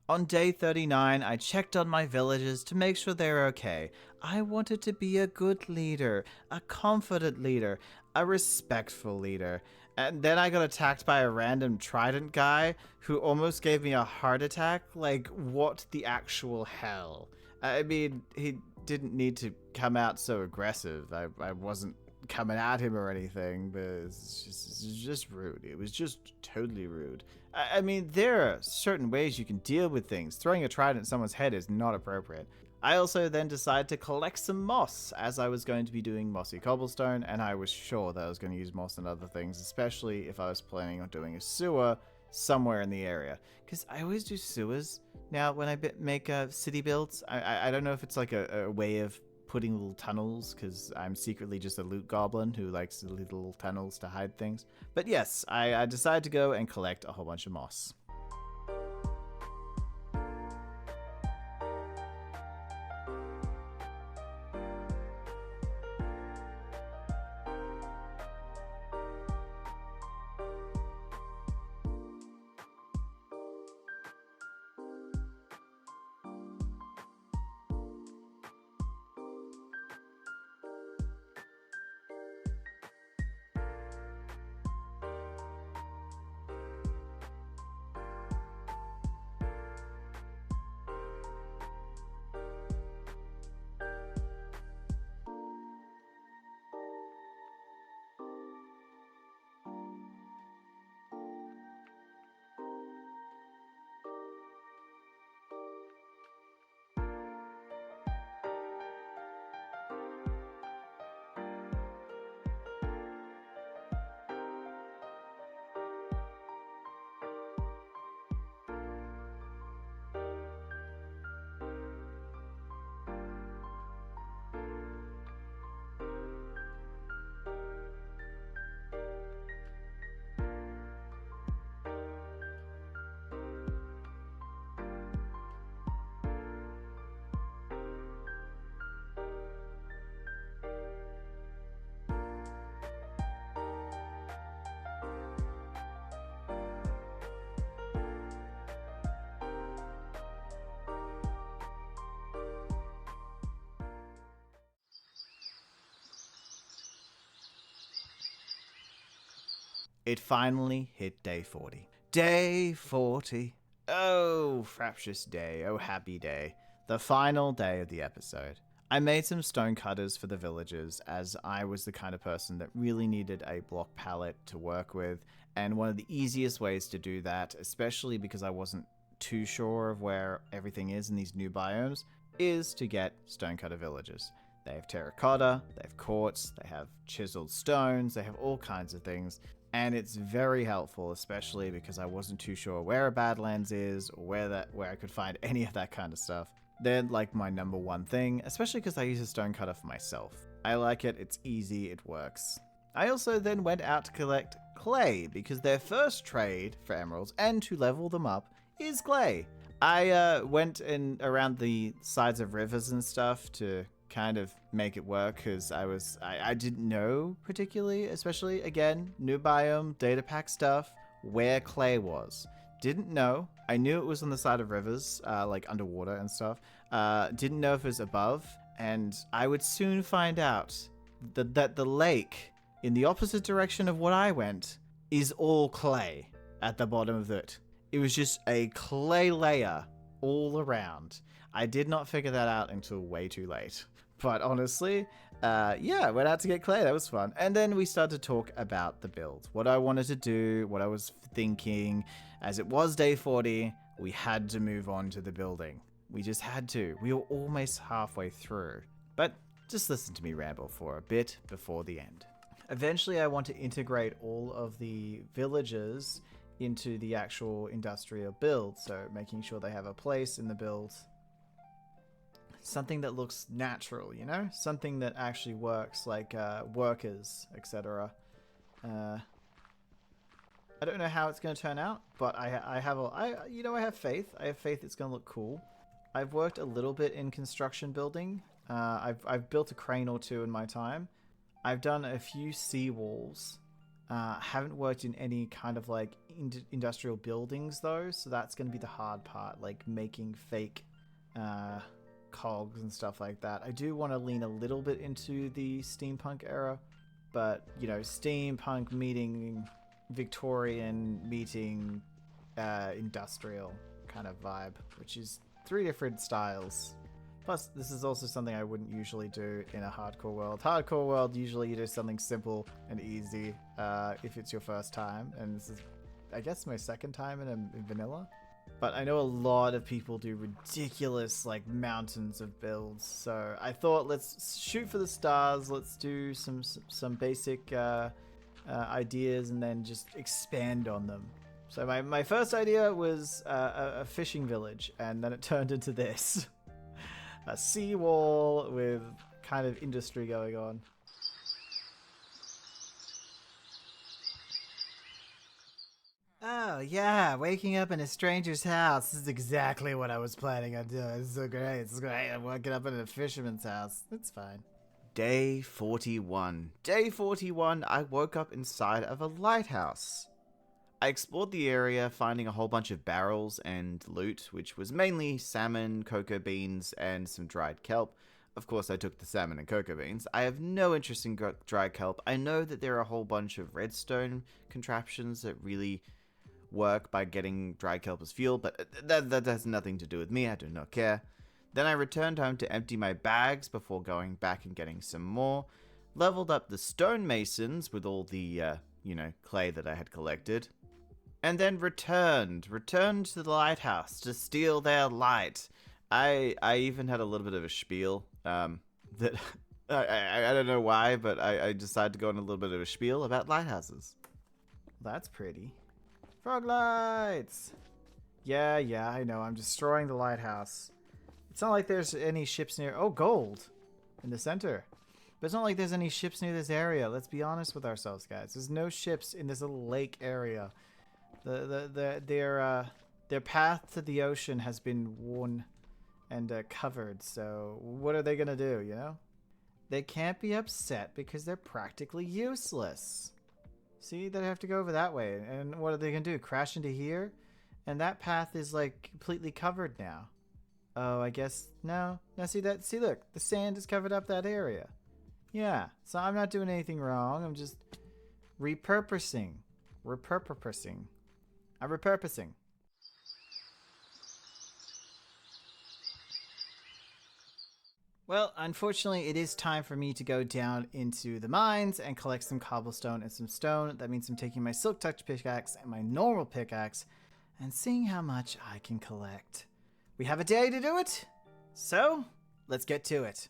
On day 39, I checked on my villagers to make sure they're okay. I wanted to be a good leader, a confident leader, a respectful leader. And then I got attacked by a random trident guy who almost gave me a heart attack. Like, what the actual hell? I mean, he didn't need to come out so aggressive. I wasn't coming at him or anything, but it's just rude. It was just totally rude. I mean, there are certain ways you can deal with things. Throwing a trident at someone's head is not appropriate. I also then decided to collect some moss, as I was going to be doing mossy cobblestone, and I was sure that I was going to use moss and other things, especially if I was planning on doing a sewer somewhere in the area. Because I always do sewers now when I make city builds. I don't know if it's like a way of putting little tunnels, because I'm secretly just a loot goblin who likes little tunnels to hide things. But yes, I decided to go and collect a whole bunch of moss. It finally hit day 40. Day 40. Oh, fraptious day. Oh, happy day. The final day of the episode. I made some stone cutters for the villagers, as I was the kind of person that really needed a block palette to work with, and one of the easiest ways to do that, especially because I wasn't too sure of where everything is in these new biomes, is to get stonecutter villagers. They have terracotta, they have quartz, they have chiseled stones, they have all kinds of things. And it's very helpful, especially because I wasn't too sure where a Badlands is or where I could find any of that kind of stuff. They're like my number one thing, especially because I use a stonecutter for myself. I like it, it's easy, it works. I also then went out to collect clay, because their first trade for emeralds, and to level them up, is clay. I went in around the sides of rivers and stuff to kind of make it work, because I didn't know particularly, especially again, new biome, data pack stuff, where clay was. Didn't know. I knew it was on the side of rivers, like underwater and stuff. Didn't know if it was above, and I would soon find out that the lake in the opposite direction of what I went is all clay at the bottom of it. It was just a clay layer all around. I did not figure that out until way too late. But honestly, yeah, went out to get clay. That was fun. And then we started to talk about the build. What I wanted to do, what I was thinking. As it was day 40, we had to move on to the building. We just had to. We were almost halfway through. But just listen to me ramble for a bit before the end. Eventually, I want to integrate all of the villages into the actual industrial build. So making sure they have a place in the build. Something that looks natural, you know? Something that actually works, like workers, etc. I don't know how it's going to turn out, but I have faith. I have faith it's going to look cool. I've worked a little bit in construction building. I've built a crane or two in my time. I've done a few seawalls. Haven't worked in any kind of like industrial buildings though, so that's going to be the hard part, like making fake cogs and stuff like that. I do want to lean a little bit into the steampunk era, but you know, steampunk meeting Victorian meeting industrial kind of vibe, which is 3 different styles. Plus, this is also something I wouldn't usually do in a hardcore world. Hardcore world, usually you do something simple and easy if it's your first time. And this is, I guess, my second time in vanilla. But I know a lot of people do ridiculous, like, mountains of builds. So I thought, let's shoot for the stars. Let's do some basic ideas and then just expand on them. So my first idea was a fishing village, and then it turned into this. A seawall with kind of industry going on. Oh, yeah, waking up in a stranger's house. This is exactly what I was planning on doing. It's so great. It's great. I'm waking up in a fisherman's house. It's fine. Day 41. Day 41, I woke up inside of a lighthouse. I explored the area, finding a whole bunch of barrels and loot, which was mainly salmon, cocoa beans, and some dried kelp. Of course, I took the salmon and cocoa beans. I have no interest in dried kelp. I know that there are a whole bunch of redstone contraptions that really work by getting dried kelp as fuel, but that has nothing to do with me. I do not care. Then I returned home to empty my bags before going back and getting some more. Leveled up the stonemasons with all the, clay that I had collected. And then returned to the lighthouse to steal their light. I even had a little bit of a spiel that I don't know why, but I decided to go on a little bit of a spiel about lighthouses. That's pretty. Frog lights! Yeah, I know. I'm destroying the lighthouse. It's not like there's any ships near... Oh, gold! In the center. But it's not like there's any ships near this area. Let's be honest with ourselves, guys. There's no ships in this little lake area. Their path to the ocean has been worn and covered, so what are they gonna do, you know? They can't be upset because they're practically useless. See, they have to go over that way, and what are they gonna do? Crash into here? And that path is like completely covered now. Oh, I guess no. Now see that? See, look, the sand has covered up that area. Yeah, so I'm not doing anything wrong. I'm just repurposing. I'm repurposing. Well, unfortunately, it is time for me to go down into the mines and collect some cobblestone and some stone. That means I'm taking my Silk Touch pickaxe and my normal pickaxe and seeing how much I can collect. We have a day to do it, so let's get to it.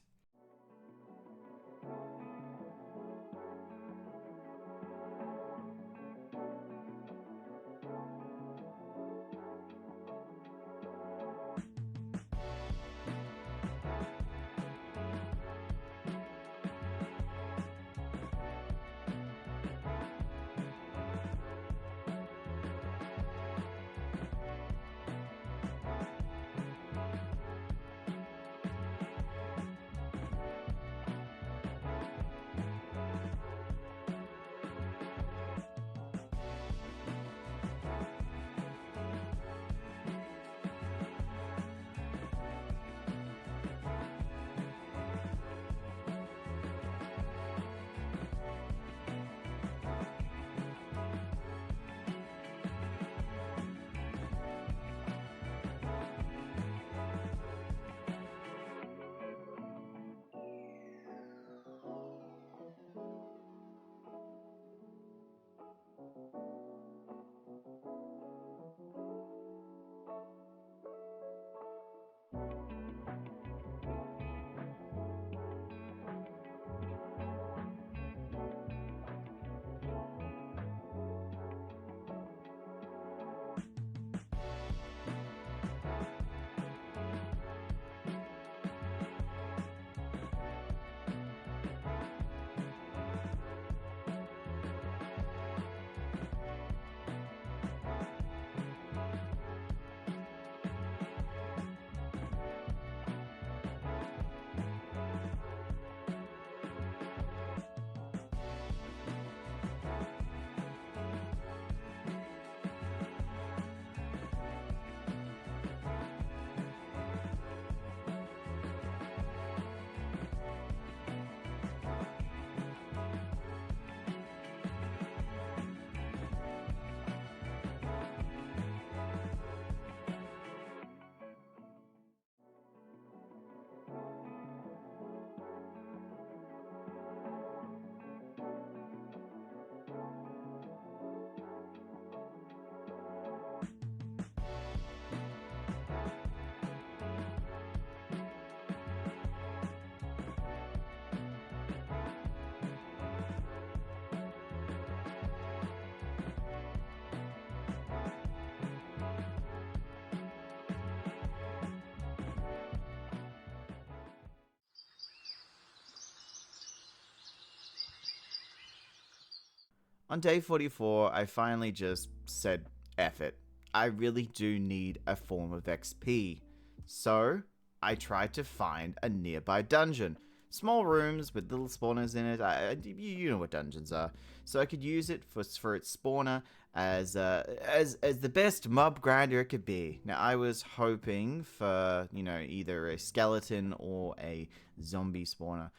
On day 44, I finally just said, F it. I really do need a form of XP. So, I tried to find a nearby dungeon. Small rooms with little spawners in it. You know what dungeons are. So I could use it for its spawner as the best mob grinder it could be. Now I was hoping for either a skeleton or a zombie spawner.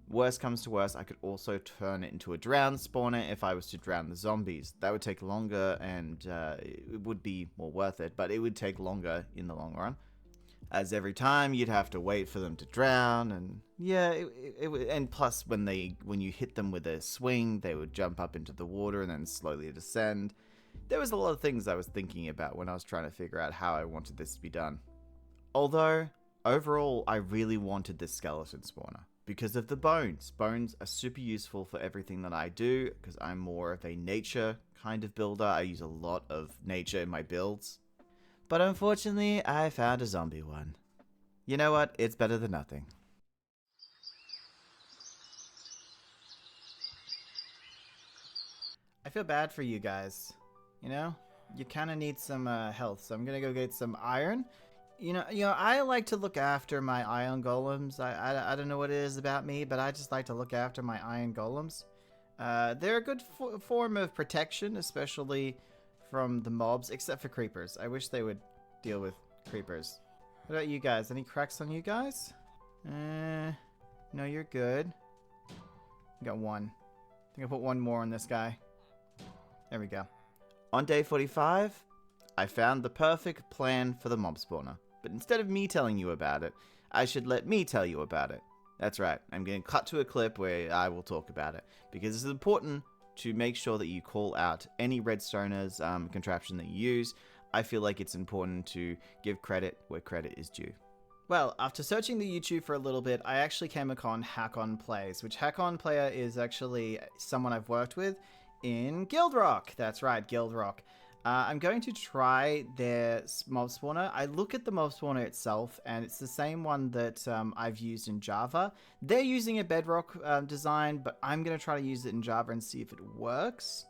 Worst comes to worst, I could also turn it into a drown spawner if I was to drown the zombies. That would take longer and it would be more worth it, but it would take longer in the long run. As every time you'd have to wait for them to drown, and yeah, and plus when you hit them with a swing, they would jump up into the water and then slowly descend. There was a lot of things I was thinking about when I was trying to figure out how I wanted this to be done. Although, overall, I really wanted this skeleton spawner. Because of the bones. Bones are super useful for everything that I do, because I'm more of a nature kind of builder. I use a lot of nature in my builds. But unfortunately, I found a zombie one. You know what? It's better than nothing. I feel bad for you guys. You kind of need some health, so I'm gonna go get some iron. I like to look after my iron golems. I don't know what it is about me, but I just like to look after my iron golems. They're a good form of protection, especially from the mobs, except for creepers. I wish they would deal with creepers. What about you guys? Any cracks on you guys? No, you're good. I got one. I think I put one more on this guy. There we go. On day 45, I found the perfect plan for the mob spawner. But instead of me telling you about it, I should let me tell you about it. That's right, I'm going to cut to a clip where I will talk about it. Because it's important to make sure that you call out any redstoner's contraption that you use. I feel like it's important to give credit where credit is due. Well, after searching the YouTube for a little bit, I actually came upon Hack-On Plays, which Hack-On Player is actually someone I've worked with in Guild Rock. That's right, Guild Rock. I'm going to try their mob spawner. I look at the mob spawner itself, and it's the same one that I've used in Java. They're using a Bedrock design, but I'm going to try to use it in Java and see if it works.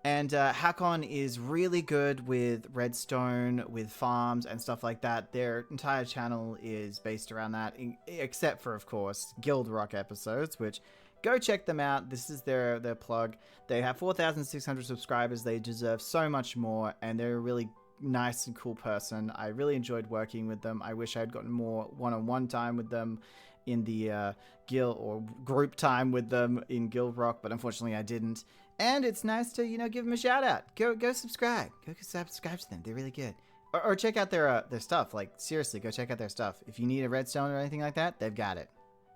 And Hack-On is really good with redstone, with farms, and stuff like that. Their entire channel is based around that, except for, of course, Guild Rock episodes, which... Go check them out. This is their plug. They have 4,600 subscribers. They deserve so much more, and they're a really nice and cool person. I really enjoyed working with them. I wish I had gotten more one-on-one time with them in the guild or group time with them in Guild Rock, but unfortunately I didn't. And it's nice to give them a shout out. Go subscribe. Go subscribe to them. They're really good. Or check out their stuff. Like seriously, go check out their stuff. If you need a redstone or anything like that, they've got it.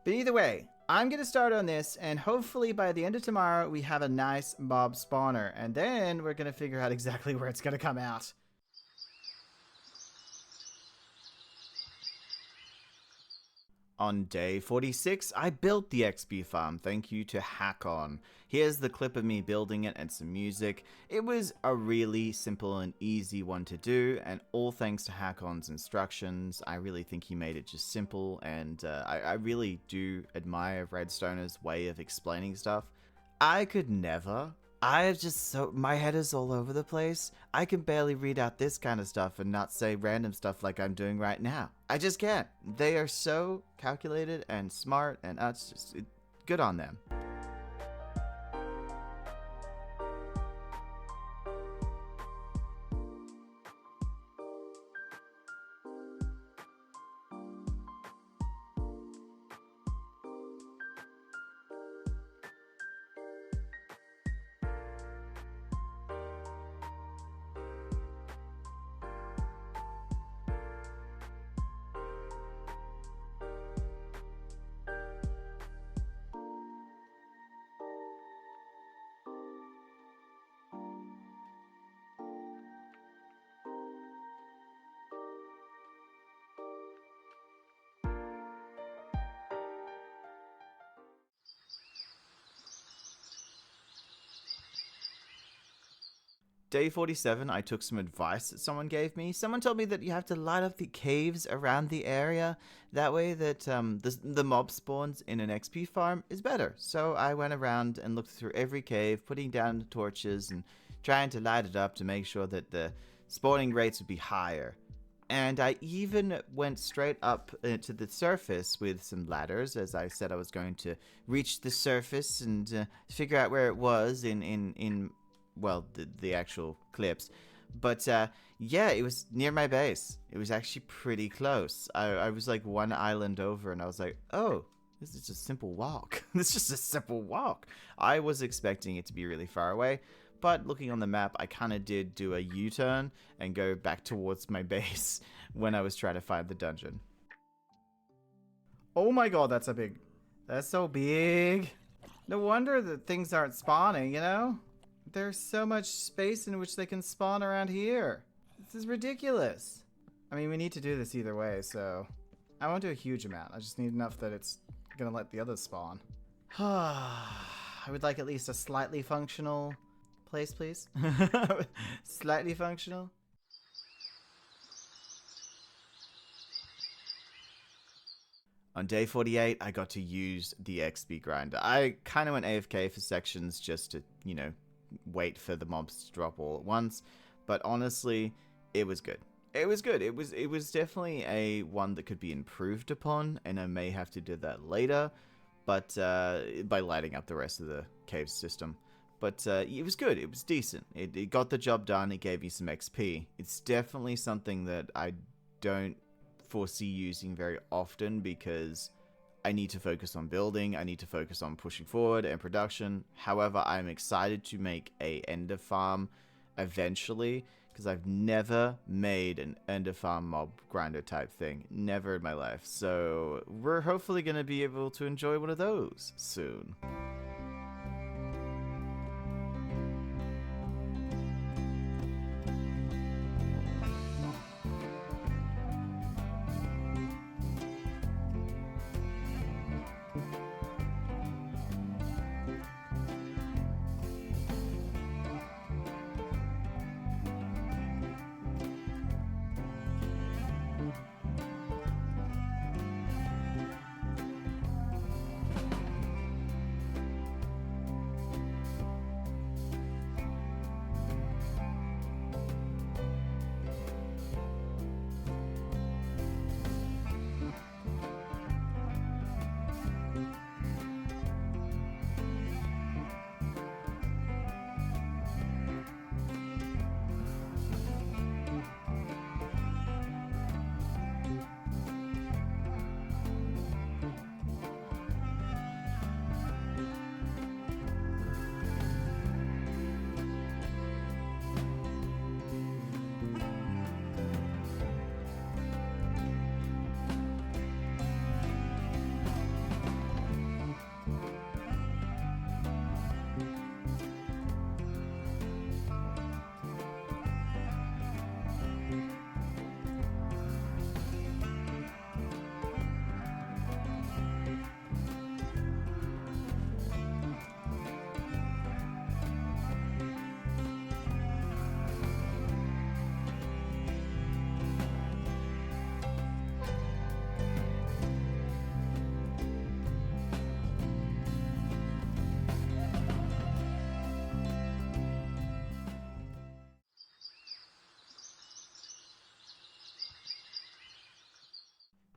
But either way, I'm going to start on this, and hopefully by the end of tomorrow, we have a nice mob spawner, and then we're going to figure out exactly where it's going to come out. On day 46, I built the XP farm, thank you to Hack-On. Here's the clip of me building it and some music. It was a really simple and easy one to do, and all thanks to Hack-On's instructions. I really think he made it just simple, and I really do admire Redstoner's way of explaining stuff. I could never. My head is all over the place. I can barely read out this kind of stuff and not say random stuff like I'm doing right now. I just can't. They are so calculated and smart, and it's just good on them. Day 47, I took some advice that someone gave me. Someone told me that you have to light up the caves around the area. That way that the mob spawns in an XP farm is better. So I went around and looked through every cave, putting down the torches and trying to light it up to make sure that the spawning rates would be higher. And I even went straight up to the surface with some ladders, as I said I was going to reach the surface and figure out where it was in well, the actual clips. But yeah, it was near my base. It was actually pretty close. I was like one island over, and I was like, oh, this is just a simple walk. This is just a simple walk. I was expecting it to be really far away, but looking on the map, I kind of did do a U-turn and go back towards my base when I was trying to find the dungeon. Oh my god, that's so big. No wonder that things aren't spawning, you know? There's so much space in which they can spawn around here. This is ridiculous. I mean, we need to do this either way, so I won't do a huge amount. I just need enough that it's gonna let the others spawn. I would like at least a slightly functional place, please. Slightly functional. On day 48, I got to use the XP grinder. I kind of went AFK for sections just to, you know, wait for the mobs to drop all at once, but honestly, it was good. It was good. It was definitely a one that could be improved upon, and I may have to do that later, but by lighting up the rest of the cave system. But it was good. It was decent. It got the job done. It gave me some XP. It's definitely something that I don't foresee using very often because I need to focus on building, I need to focus on pushing forward and production. However, I'm excited to make a ender farm eventually, because I've never made an ender farm mob grinder type thing. Never in my life. So we're hopefully going to be able to enjoy one of those soon.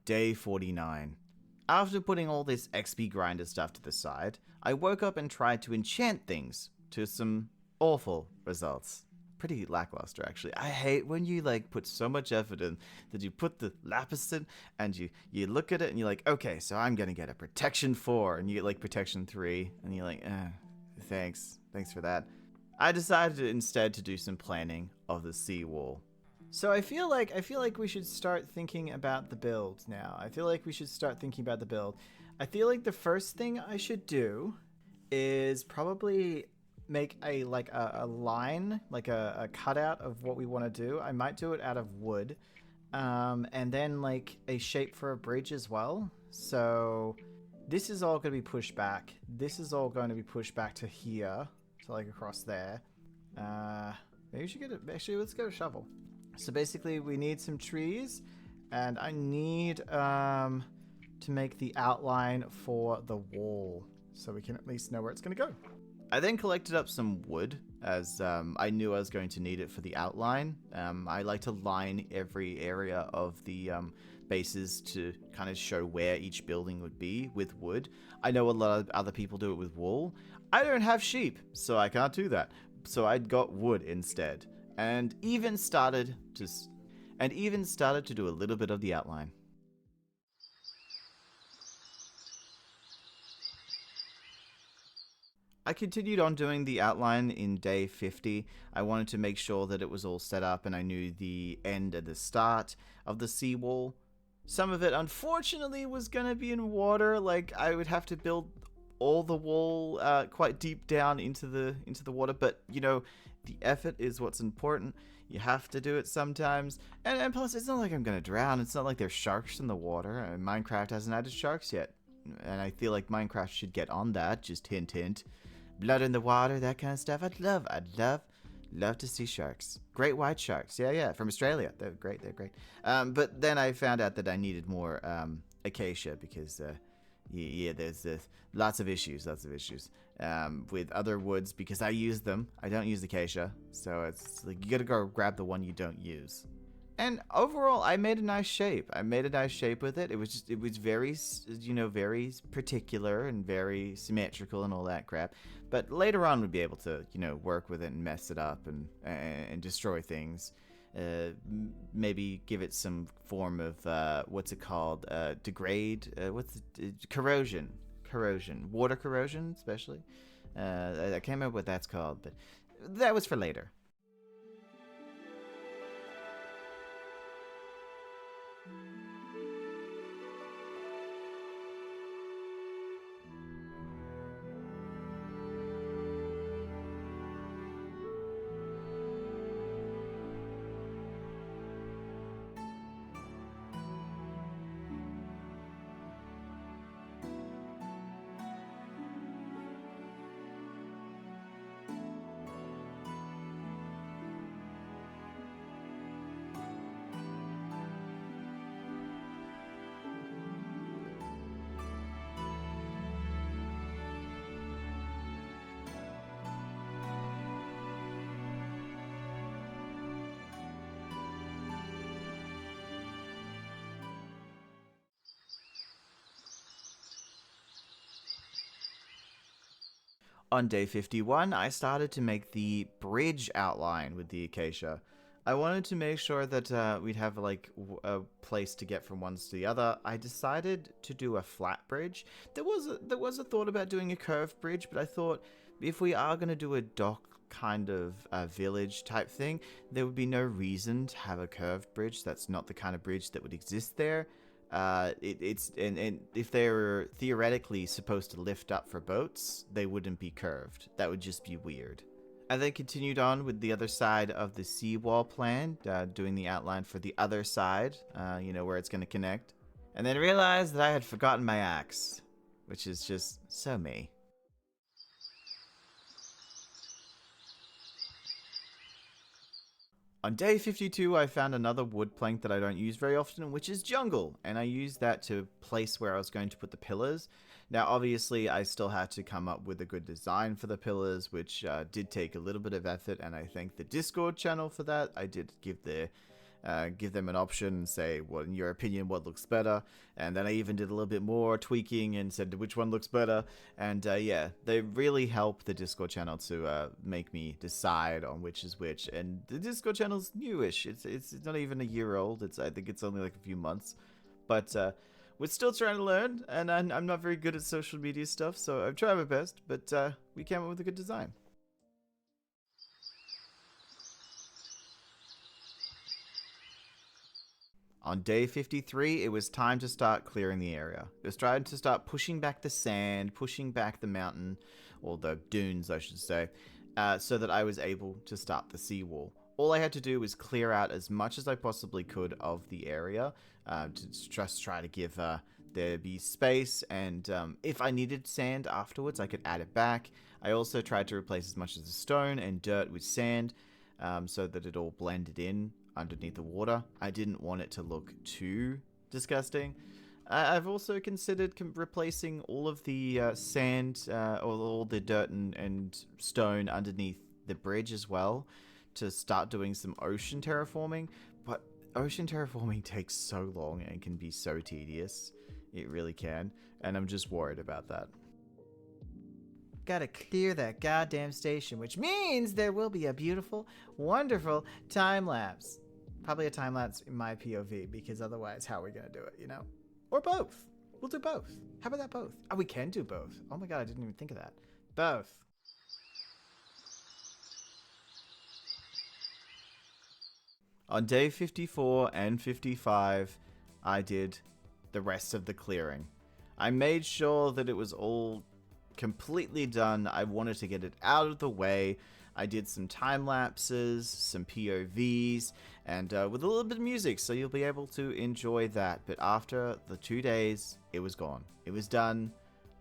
Day 49. After putting all this XP grinder stuff to the side, I woke up and tried to enchant things to some awful results. Pretty lackluster, actually. I hate when you like put so much effort in that you put the lapis in and you look at it and you're like, okay, so I'm gonna get a protection 4, and you get like protection 3, and you're like, thanks for that. I decided instead to do some planning of the seawall. So I feel like we should start thinking about the build now. I feel like the first thing I should do is probably make a line, like a cutout of what we want to do. I might do it out of wood, and then like a shape for a bridge as well. So this is all going to be pushed back. This is all going to be pushed back to here, so like across there. Maybe we should get it. Actually, let's get a shovel. So basically, we need some trees, and I need to make the outline for the wall, so we can at least know where it's going to go. I then collected up some wood, as I knew I was going to need it for the outline. I like to line every area of the bases to kind of show where each building would be with wood. I know a lot of other people do it with wool. I don't have sheep, so I can't do that. So I got wood instead, and even started to do a little bit of the outline. I continued on doing the outline in day 50. I wanted to make sure that it was all set up and I knew the end and the start of the seawall. Some of it, unfortunately, was going to be in water. Like, I would have to build all the wall quite deep down into the water. But, you know, the effort is what's important. You have to do it sometimes. And plus, it's not like I'm going to drown. It's not like there's sharks in the water. Minecraft hasn't added sharks yet. And I feel like Minecraft should get on that. Just hint, hint. Blood in the water, that kind of stuff. I'd love to see sharks. Great white sharks. Yeah, from Australia. They're great. But then I found out that I needed more acacia because, there's lots of issues with other woods because I use them. I don't use acacia, so it's like you gotta go grab the one you don't use. And overall, I made a nice shape. With it. It was very, very particular and very symmetrical and all that crap. But later on, we'd be able to, work with it and mess it up and destroy things. Maybe give it some form of, what's it called? Degrade? Corrosion. Water corrosion, especially. I can't remember what that's called, but that was for later. On day 51, I started to make the bridge outline with the acacia. I wanted to make sure that we'd have like a place to get from one to the other. I decided to do a flat bridge. There was a thought about doing a curved bridge, but I thought if we are going to do a dock kind of village type thing, there would be no reason to have a curved bridge. That's not the kind of bridge that would exist there. It's if they were theoretically supposed to lift up for boats, they wouldn't be curved. That would just be weird. I then continued on with the other side of the seawall plan, doing the outline for the other side, where it's going to connect. And then realized that I had forgotten my axe, which is just so me. On day 52, I found another wood plank that I don't use very often, which is jungle, and I used that to place where I was going to put the pillars. Now, obviously, I still had to come up with a good design for the pillars, which did take a little bit of effort, and I thank the Discord channel for that. I did give them an option and say, well, in your opinion, what looks better? And then I even did a little bit more tweaking and said which one looks better. And they really help the Discord channel to make me decide on which is which. And the Discord channel's newish. It's not even a year old. I think it's only like a few months. But we're still trying to learn, and I'm not very good at social media stuff, so I've tried my best. But we came up with a good design. On day 53, it was time to start clearing the area. It was trying to start pushing back the sand, pushing back the mountain, or the dunes, I should say, so that I was able to start the seawall. All I had to do was clear out as much as I possibly could of the area to just try to give there be space, and if I needed sand afterwards, I could add it back. I also tried to replace as much of the stone and dirt with sand. so that it all blended in underneath the water. I didn't want it to look too disgusting. I've also considered replacing all of the sand or all the dirt and stone underneath the bridge as well to start doing some ocean terraforming. But ocean terraforming takes so long and can be so tedious. It really can. And I'm just worried about that. Gotta clear that goddamn station, which means there will be a beautiful, wonderful time lapse. Probably a time lapse in my POV, because otherwise, how are we gonna do it, you know? Or both. We'll do both. How about that both? Oh, we can do both. Oh my god, I didn't even think of that. Both. On day 54 and 55, I did the rest of the clearing. I made sure that it was all completely done. I wanted to get it out of the way. I did some time lapses, some POVs, and with a little bit of music, so you'll be able to enjoy that. But after the 2 days, it was gone. It was done.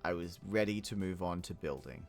I was ready to move on to building.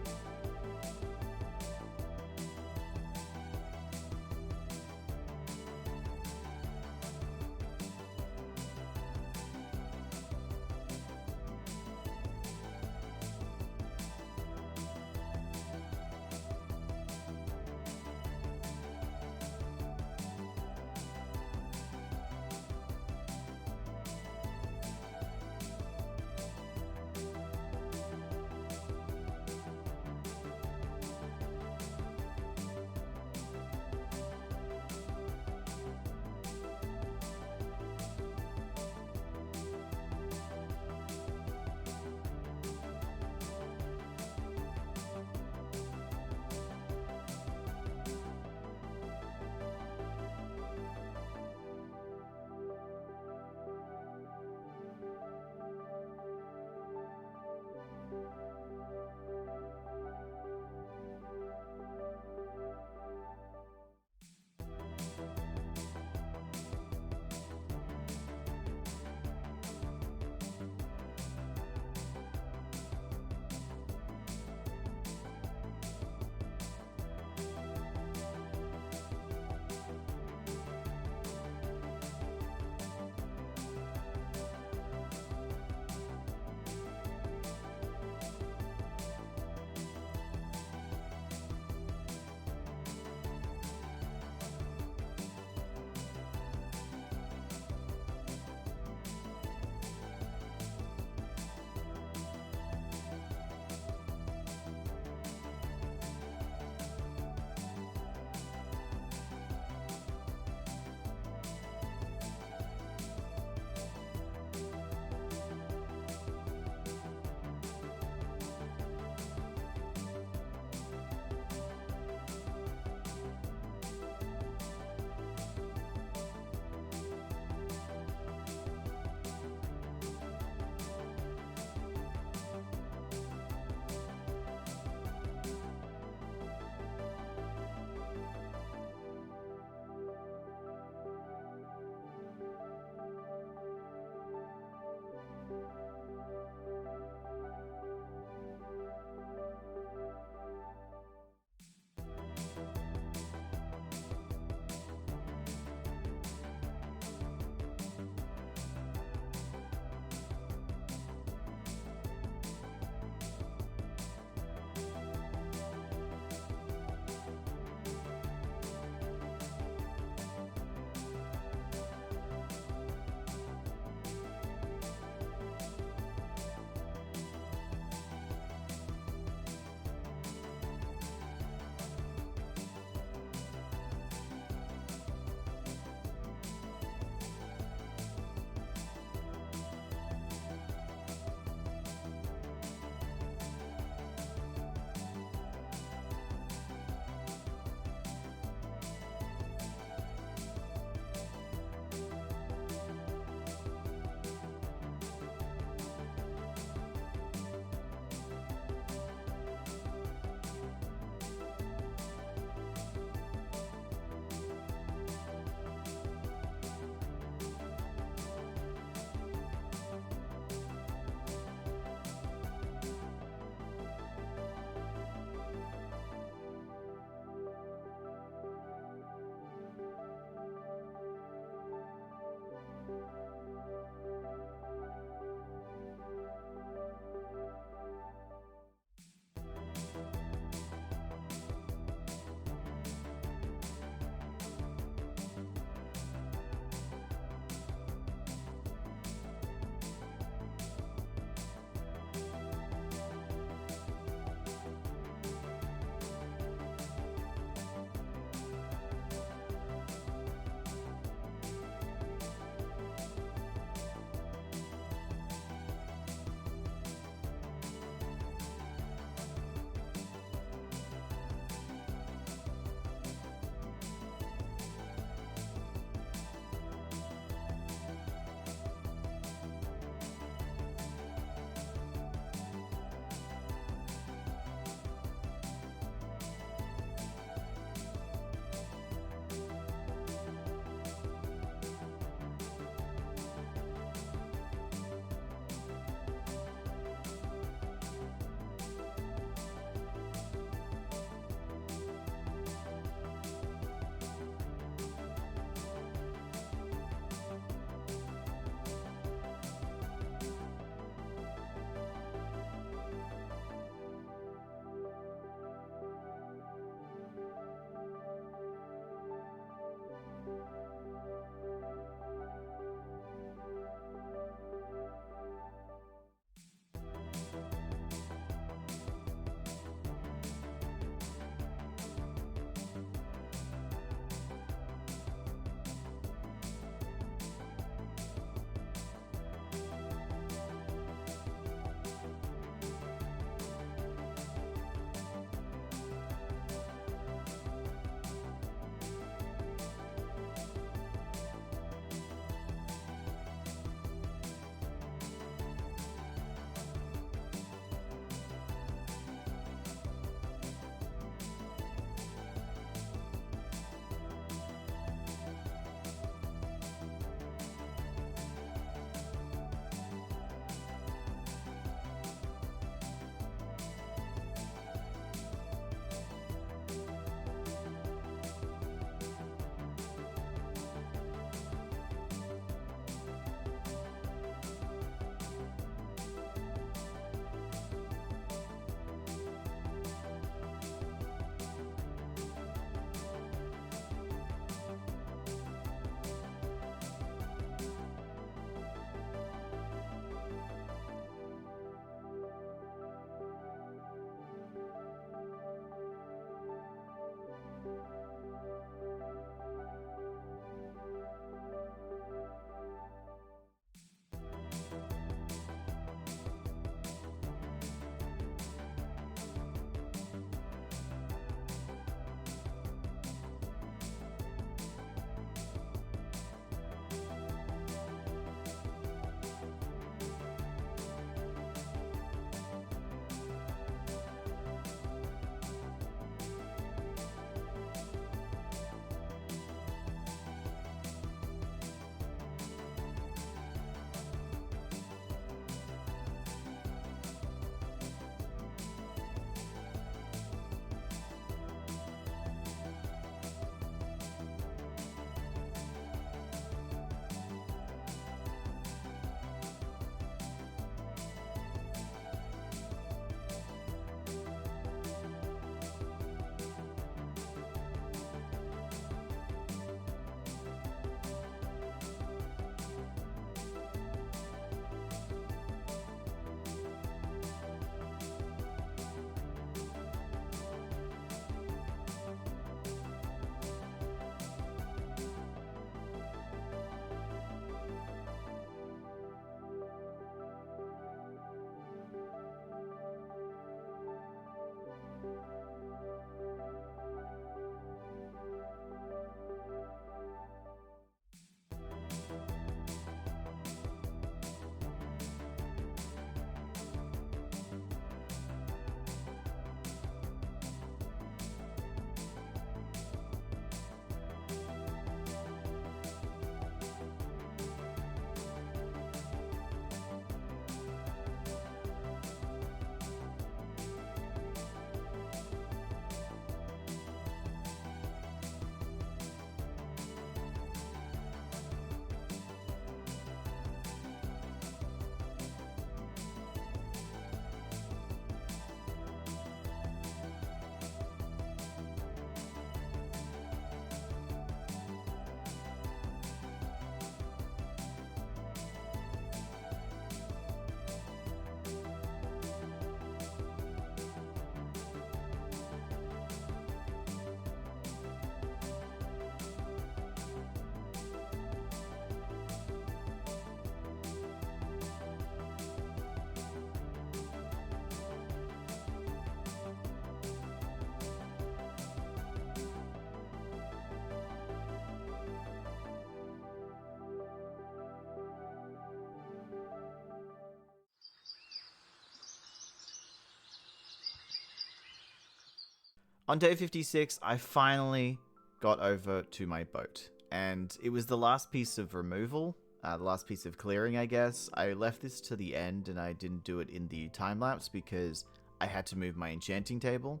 On day 56, I finally got over to my boat, and it was the last piece of removal, the last piece of clearing, I guess. I left this to the end, and I didn't do it in the time-lapse because I had to move my enchanting table.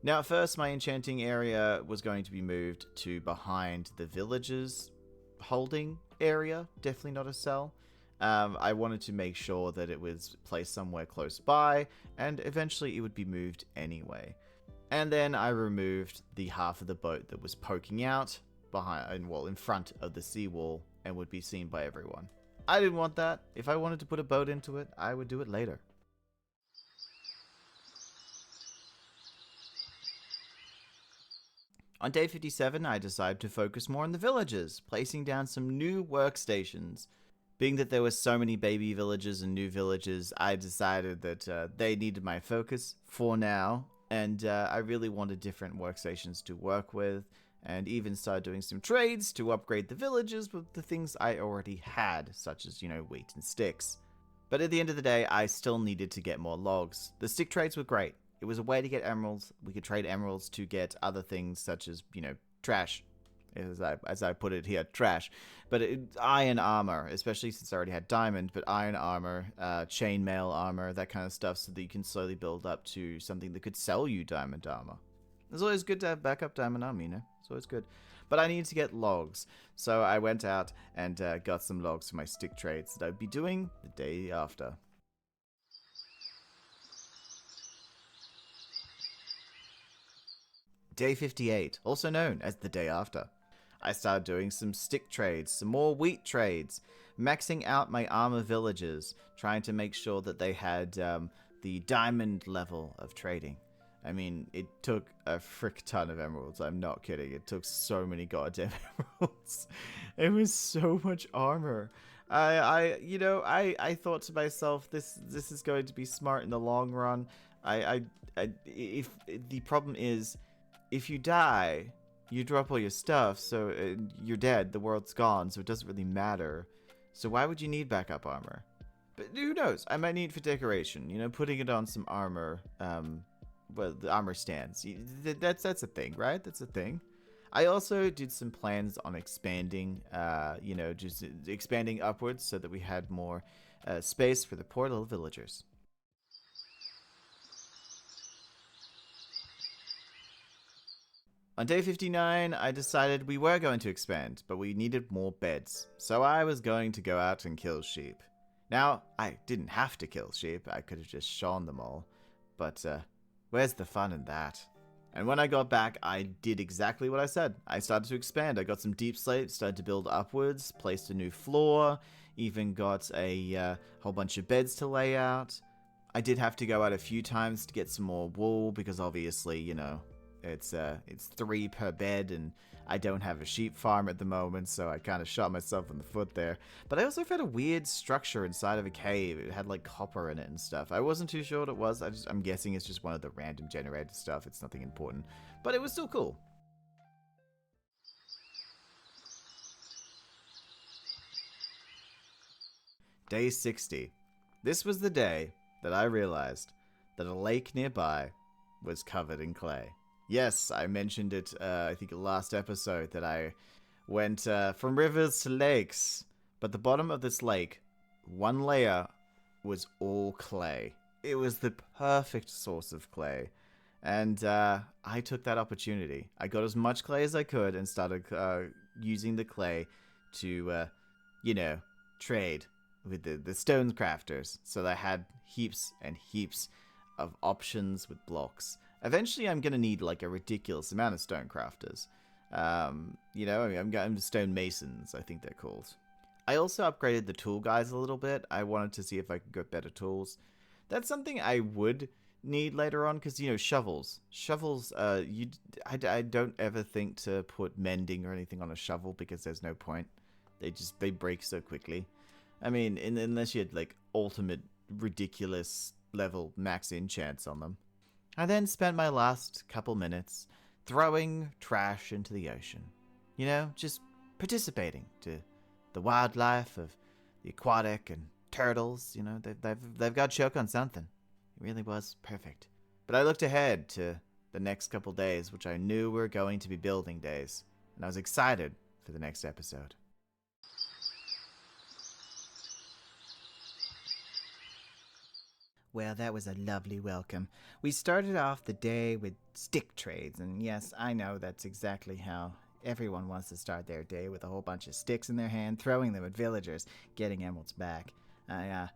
Now, at first, my enchanting area was going to be moved to behind the villagers' holding area, definitely not a cell. I wanted to make sure that it was placed somewhere close by, and eventually it would be moved anyway. And then I removed the half of the boat that was poking out behind, well, in front of the seawall and would be seen by everyone. I didn't want that. If I wanted to put a boat into it, I would do it later. On day 57, I decided to focus more on the villagers, placing down some new workstations. Being that there were so many baby villagers and new villagers, I decided that they needed my focus for now, and I really wanted different workstations to work with, and even started doing some trades to upgrade the villagers with the things I already had, such as, wheat and sticks. But at the end of the day, I still needed to get more logs. The stick trades were great. It was a way to get emeralds. We could trade emeralds to get other things such as, trash. As I put it here, trash. But iron armor, especially since I already had diamond, but iron armor, chainmail armor, that kind of stuff, so that you can slowly build up to something that could sell you diamond armor. It's always good to have backup diamond armor, It's always good. But I needed to get logs, so I went out and got some logs for my stick trades that I'd be doing the day after. Day 58, also known as the day after. I started doing some stick trades, some more wheat trades, maxing out my armor villagers, trying to make sure that they had the diamond level of trading. I mean, it took a frick ton of emeralds, I'm not kidding. It took so many goddamn emeralds. It was so much armor. I thought to myself, this is going to be smart in the long run. If the problem is, if you die, you drop all your stuff, so you're dead, the world's gone, so it doesn't really matter. So why would you need backup armor? But who knows, I might need it for decoration, putting it on some armor, well, the armor stands. That's a thing, right? That's a thing. I also did some plans on expanding, just expanding upwards so that we had more space for the poor little villagers. On day 59, I decided we were going to expand, but we needed more beds, so I was going to go out and kill sheep. Now, I didn't have to kill sheep, I could have just shorn them all, but where's the fun in that? And when I got back, I did exactly what I said. I started to expand. I got some deep slate, started to build upwards, placed a new floor, even got a whole bunch of beds to lay out. I did have to go out a few times to get some more wool, because obviously, it's 3 per bed, and I don't have a sheep farm at the moment, so I kind of shot myself in the foot there. But I also found a weird structure inside of a cave. It had like copper in it and stuff. I wasn't too sure what it was. I'm guessing it's just one of the random generated stuff. It's nothing important, but it was still cool. Day 60. This was the day that I realized that a lake nearby was covered in clay. Yes, I mentioned it, I think last episode, that I went from rivers to lakes. But the bottom of this lake, one layer, was all clay. It was the perfect source of clay. And I took that opportunity. I got as much clay as I could and started using the clay to, trade with the stone crafters. So I had heaps and heaps of options with blocks. Eventually, I'm going to need, like, a ridiculous amount of stone crafters. I'm stone masons, I think they're called. I also upgraded the tool guys a little bit. I wanted to see if I could get better tools. That's something I would need later on, because, shovels. Shovels, I don't ever think to put mending or anything on a shovel, because there's no point. They break so quickly. I mean, unless you had, like, ultimate, ridiculous level max enchants on them. I then spent my last couple minutes throwing trash into the ocean. Just participating to the wildlife of the aquatic and turtles. They've got to choke on something. It really was perfect. But I looked ahead to the next couple days, which I knew were going to be building days, and I was excited for the next episode. Well, that was a lovely welcome. We started off the day with stick trades, and yes, I know that's exactly how everyone wants to start their day, with a whole bunch of sticks in their hand, throwing them at villagers, getting emeralds back. I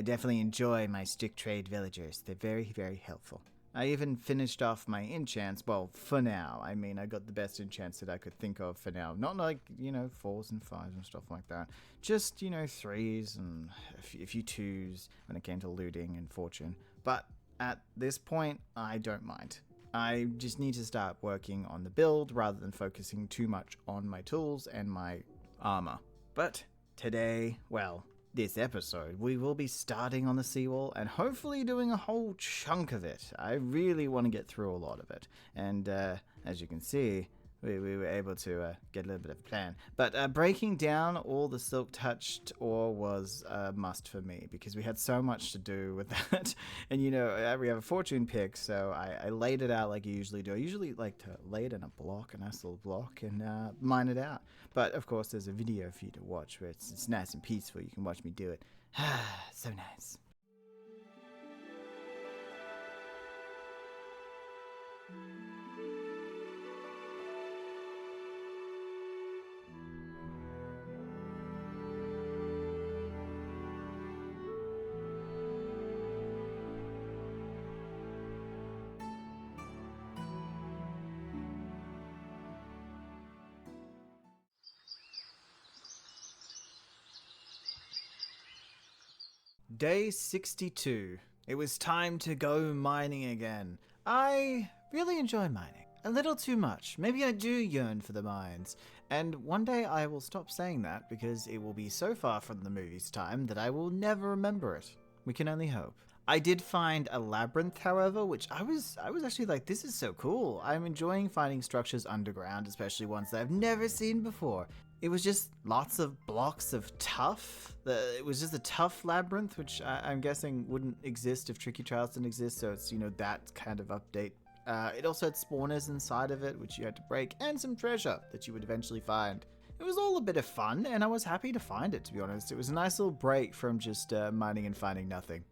definitely enjoy my stick trade villagers. They're very, very helpful. I even finished off my enchants, well, for now. I mean, I got the best enchants that I could think of for now. Not like, 4s and 5s and stuff like that. Just, 3s and a few 2s when it came to looting and fortune. But at this point, I don't mind. I just need to start working on the build rather than focusing too much on my tools and my armor. But today, well, this episode, we will be starting on the seawall and hopefully doing a whole chunk of it. I really want to get through a lot of it. And as you can see, we were able to get a little bit of a plan. But breaking down all the silk-touched ore was a must for me because we had so much to do with that. And, we have a fortune pick, so I laid it out like I usually do. I usually like to lay it in a block, a nice little block, and mine it out. But, of course, there's a video for you to watch where it's nice and peaceful. You can watch me do it. So nice. Day 62. It was time to go mining again. I really enjoy mining. A little too much. Maybe I do yearn for the mines. And one day I will stop saying that because it will be so far from the movie's time that I will never remember it. We can only hope. I did find a labyrinth, however, which I was actually like, this is so cool. I'm enjoying finding structures underground, especially ones that I've never seen before. It was just lots of blocks of tuff. It was just a tuff labyrinth, which I'm guessing wouldn't exist if Tricky Trials didn't exist, so it's, that kind of update. It also had spawners inside of it, which you had to break, and some treasure that you would eventually find. It was all a bit of fun, and I was happy to find it, to be honest. It was a nice little break from just mining and finding nothing.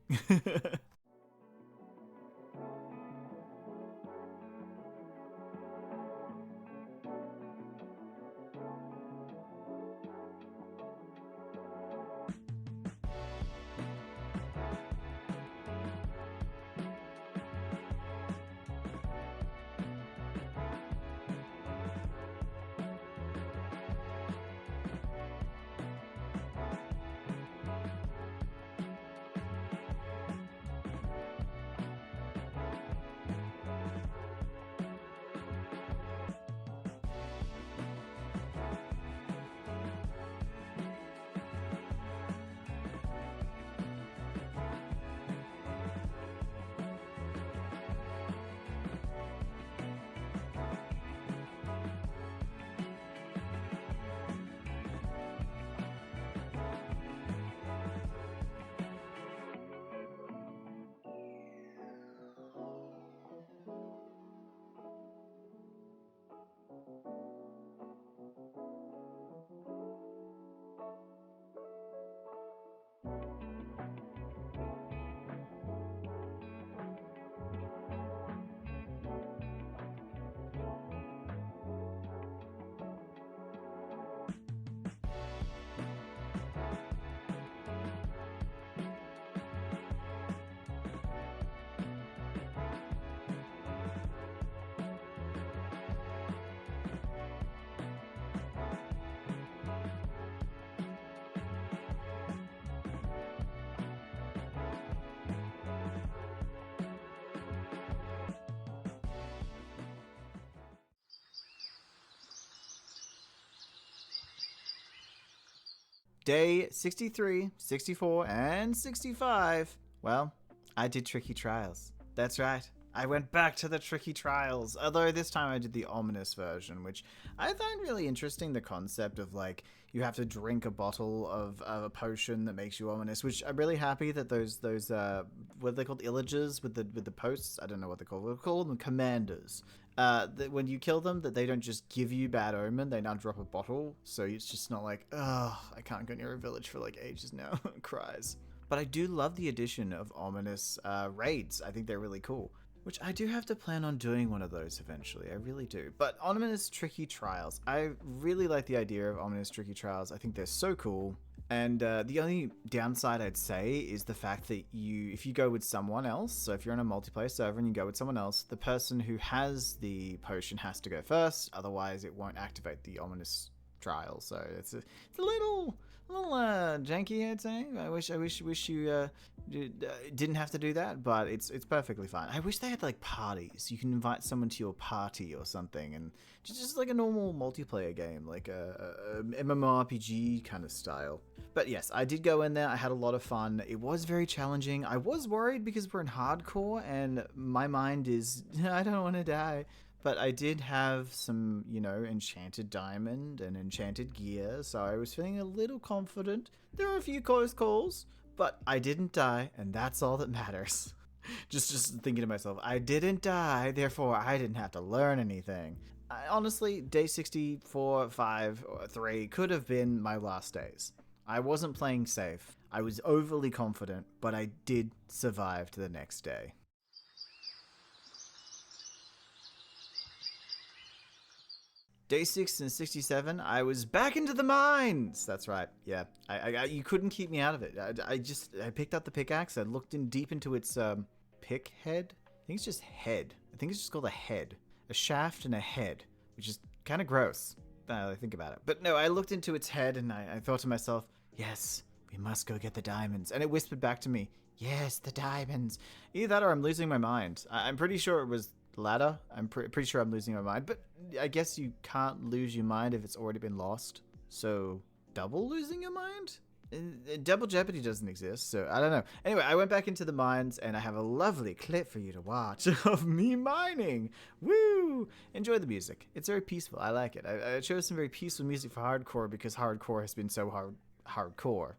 Day 63, 64, and 65. Well, I did Tricky Trials. That's right. I went back to the tricky trials, although this time I did the ominous version, which I find really interesting. The concept of like you have to drink a bottle of a potion that makes you ominous, which I'm really happy that those what are they called, illagers with the posts? I don't know what they're called. We'll call them commanders. That when you kill them, that they don't just give you bad omen, they now drop a bottle, so it's just not like, oh, I can't go near a village for like ages now. Cries. But I do love the addition of ominous raids. I think they're really cool. Which I do have to plan on doing one of those eventually. I really do. But ominous tricky trials. I really like the idea of ominous tricky trials. I think they're so cool. And the only downside I'd say is the fact that if you go with someone else, so if you're on a multiplayer server and you go with someone else, the person who has the potion has to go first. Otherwise, it won't activate the ominous trial. So it's a little janky, I'd say. I wish you didn't have to do that, but it's perfectly fine. I wish they had like parties. You can invite someone to your party or something, and just like a normal multiplayer game, like a MMORPG kind of style. But yes, I did go in there. I had a lot of fun. It was very challenging. I was worried because we're in hardcore, and my mind is I don't want to die. But I did have some, enchanted diamond and enchanted gear, so I was feeling a little confident. There were a few close calls, but I didn't die, and that's all that matters. just thinking to myself, I didn't die, therefore I didn't have to learn anything. Honestly, day 64, 5, or 3 could have been my last days. I wasn't playing safe. I was overly confident, but I did survive to the next day. Day 6 and 67, I was back into the mines. That's right. Yeah, you couldn't keep me out of it. I picked up the pickaxe. I looked in deep into its pick head. I think it's just head. I think it's just called a head, a shaft and a head, which is kind of gross. Now I think about it. But no, I looked into its head and I thought to myself, yes, we must go get the diamonds. And it whispered back to me, yes, the diamonds. Either that or I'm losing my mind. I'm pretty sure it was ladder. I'm pretty sure I'm losing my mind, but I guess you can't lose your mind if it's already been lost. So double losing your mind? Double jeopardy doesn't exist, so I don't know. Anyway, I went back into the mines and I have a lovely clip for you to watch of me mining. Woo! Enjoy the music. It's very peaceful. I like it. I chose some very peaceful music for hardcore because hardcore has been so hardcore.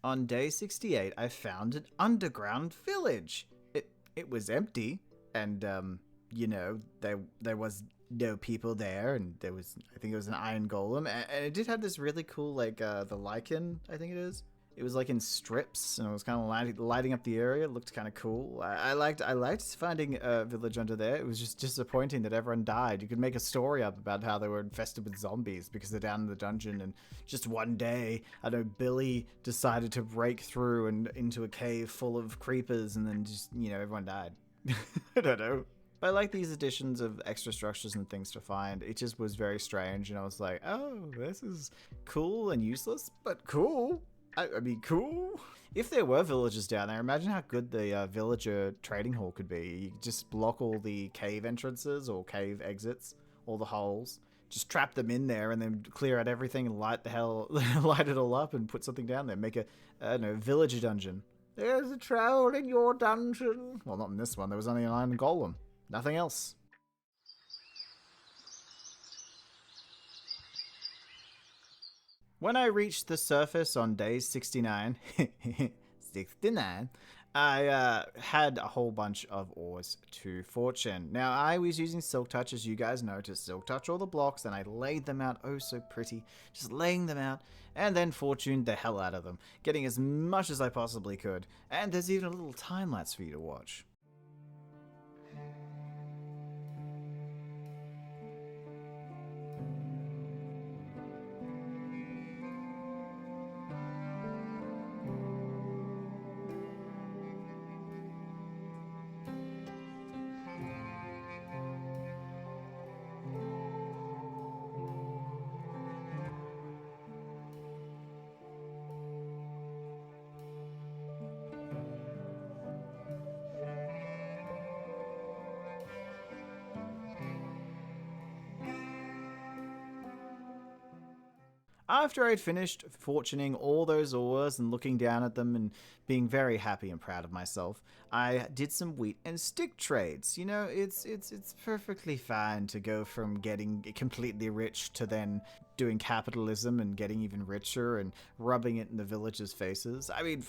On day 68, I found an underground village. It was empty, and there was no people there, and there was, I think it was an iron golem, and it did have this really cool, like, the lichen, I think it is. It was like in strips, and it was kind of lighting up the area. It looked kind of cool. I liked finding a village under there. It was just disappointing that everyone died. You could make a story up about how they were infested with zombies because they're down in the dungeon, and just one day, I know Billy decided to break through and into a cave full of creepers, and then just, everyone died. I don't know. But I like these additions of extra structures and things to find. It just was very strange, and I was like, oh, this is cool and useless, but cool. I mean, cool. If there were villagers down there, imagine how good the villager trading hall could be. You could just block all the cave entrances or cave exits, all the holes. Just trap them in there and then clear out everything and light it all up and put something down there. Make a villager dungeon. There's a troll in your dungeon. Well, not in this one. There was only an iron golem. Nothing else. When I reached the surface on day 69, 69, I had a whole bunch of ores to fortune. Now, I was using Silk Touch, as you guys know, to Silk Touch all the blocks, and I laid them out, oh so pretty, just laying them out, and then fortuned the hell out of them, getting as much as I possibly could. And there's even a little time-lapse for you to watch. After I'd finished fortuning all those ores and looking down at them and being very happy and proud of myself, I did some wheat and stick trades. You know, it's perfectly fine to go from getting completely rich to then doing capitalism and getting even richer and rubbing it in the villagers' faces. I mean,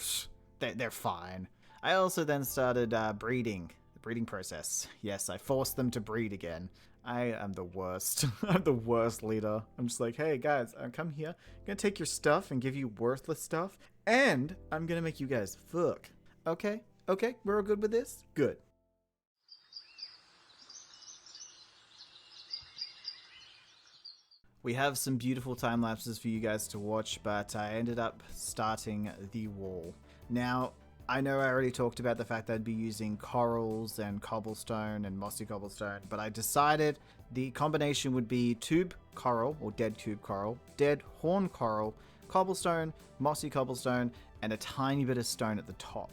they're fine. I also then started breeding. The breeding process. Yes, I forced them to breed again. I am the worst. I'm the worst leader. I'm just like, hey guys, come here. I'm gonna take your stuff and give you worthless stuff, and I'm gonna make you guys fuck. Okay? Okay? We're all good with this? Good. We have some beautiful time lapses for you guys to watch, but I ended up starting the wall. Now, I know I already talked about the fact that I'd be using corals and cobblestone and mossy cobblestone, but I decided the combination would be tube coral, or dead tube coral, dead horn coral, cobblestone, mossy cobblestone, and a tiny bit of stone at the top.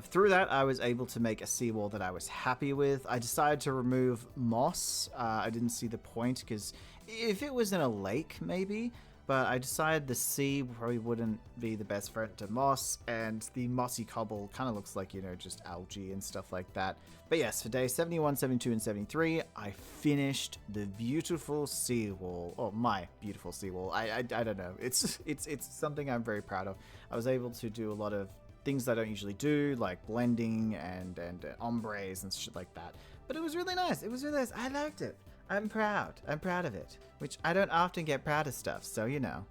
Through that, I was able to make a seawall that I was happy with. I decided to remove moss. I didn't see the point, because if it was in a lake, maybe, but I decided the sea probably wouldn't be the best friend to moss, and the mossy cobble kind of looks like, just algae and stuff like that. But yes, for day 71, 72, and 73, I finished the beautiful seawall. Oh, my beautiful seawall. I don't know. It's something I'm very proud of. I was able to do a lot of things that I don't usually do, like blending and ombres and shit like that. But it was really nice. It was really nice. I liked it. I'm proud. I'm proud of it. Which I don't often get proud of stuff, so you know.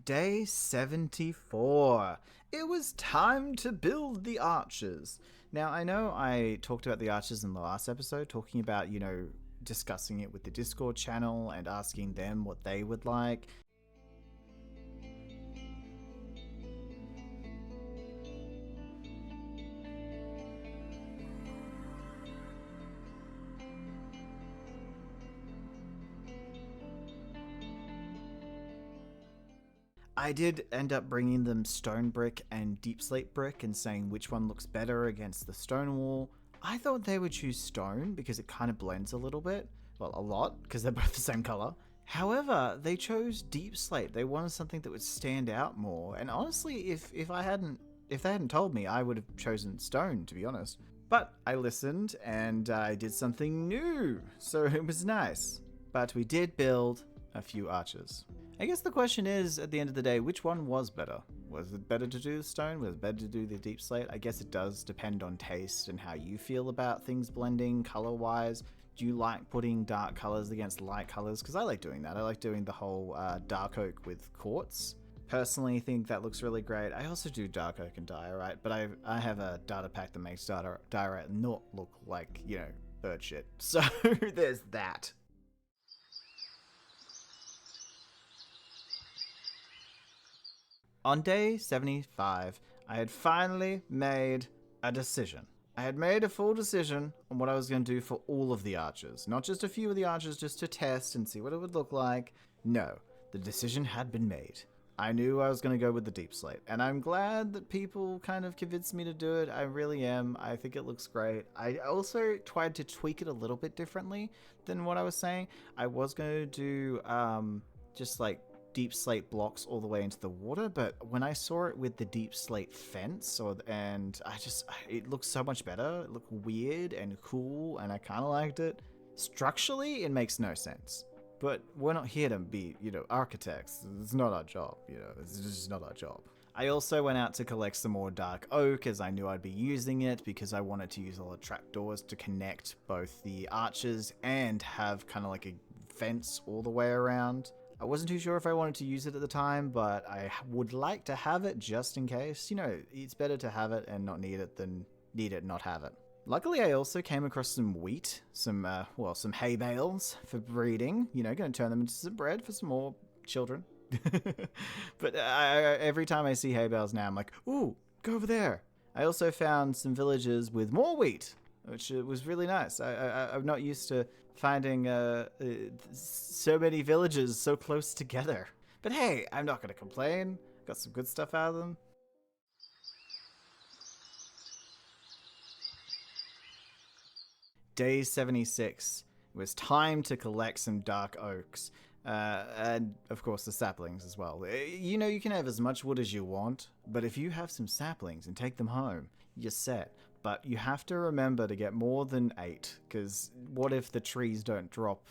Day 74. It was time to build the arches. Now, I know I talked about the arches in the last episode, talking about, discussing it with the Discord channel and asking them what they would like. I did end up bringing them stone brick and deep slate brick and saying which one looks better against the stone wall. I thought they would choose stone because it kind of blends a little bit. Well, a lot, because they're both the same color. However, they chose deep slate. They wanted something that would stand out more. And honestly, if they hadn't told me, I would have chosen stone, to be honest. But I listened and I did something new, so it was nice. But we did build a few arches. I guess the question is, at the end of the day, which one was better? Was it better to do the stone? Was it better to do the deep slate? I guess it does depend on taste and how you feel about things blending color-wise. Do you like putting dark colors against light colors? Because I like doing that. I like doing the whole dark oak with quartz. Personally, think that looks really great. I also do dark oak and diorite, but I have a data pack that makes diorite not look like, bird shit. So there's that. On day 75, I had finally made a decision. I had made a full decision on what I was going to do for all of the arches. Not just a few of the arches just to test and see what it would look like. No, the decision had been made. I knew I was going to go with the deep slate. And I'm glad that people kind of convinced me to do it. I really am. I think it looks great. I also tried to tweak it a little bit differently than what I was saying. I was going to do just like deep slate blocks all the way into the water, but when I saw it with the deep slate fence, it looked so much better. It looked weird and cool, and I kind of liked it. Structurally, it makes no sense, but we're not here to be, architects. It's not our job, it's just not our job. I also went out to collect some more dark oak as I knew I'd be using it because I wanted to use all the trapdoors to connect both the arches and have kind of like a fence all the way around. I wasn't too sure if I wanted to use it at the time, but I would like to have it just in case. It's better to have it and not need it than need it and not have it. Luckily, I also came across some wheat, some hay bales for breeding. Going to turn them into some bread for some more children. But every time I see hay bales now, I'm like, ooh, go over there. I also found some villages with more wheat, which was really nice. I'm not used to finding so many villages so close together. But hey, I'm not going to complain. Got some good stuff out of them. Day 76. It was time to collect some dark oaks. And of course the saplings as well. You can have as much wood as you want, but if you have some saplings and take them home, you're set. But you have to remember to get more than 8, because what if the trees don't drop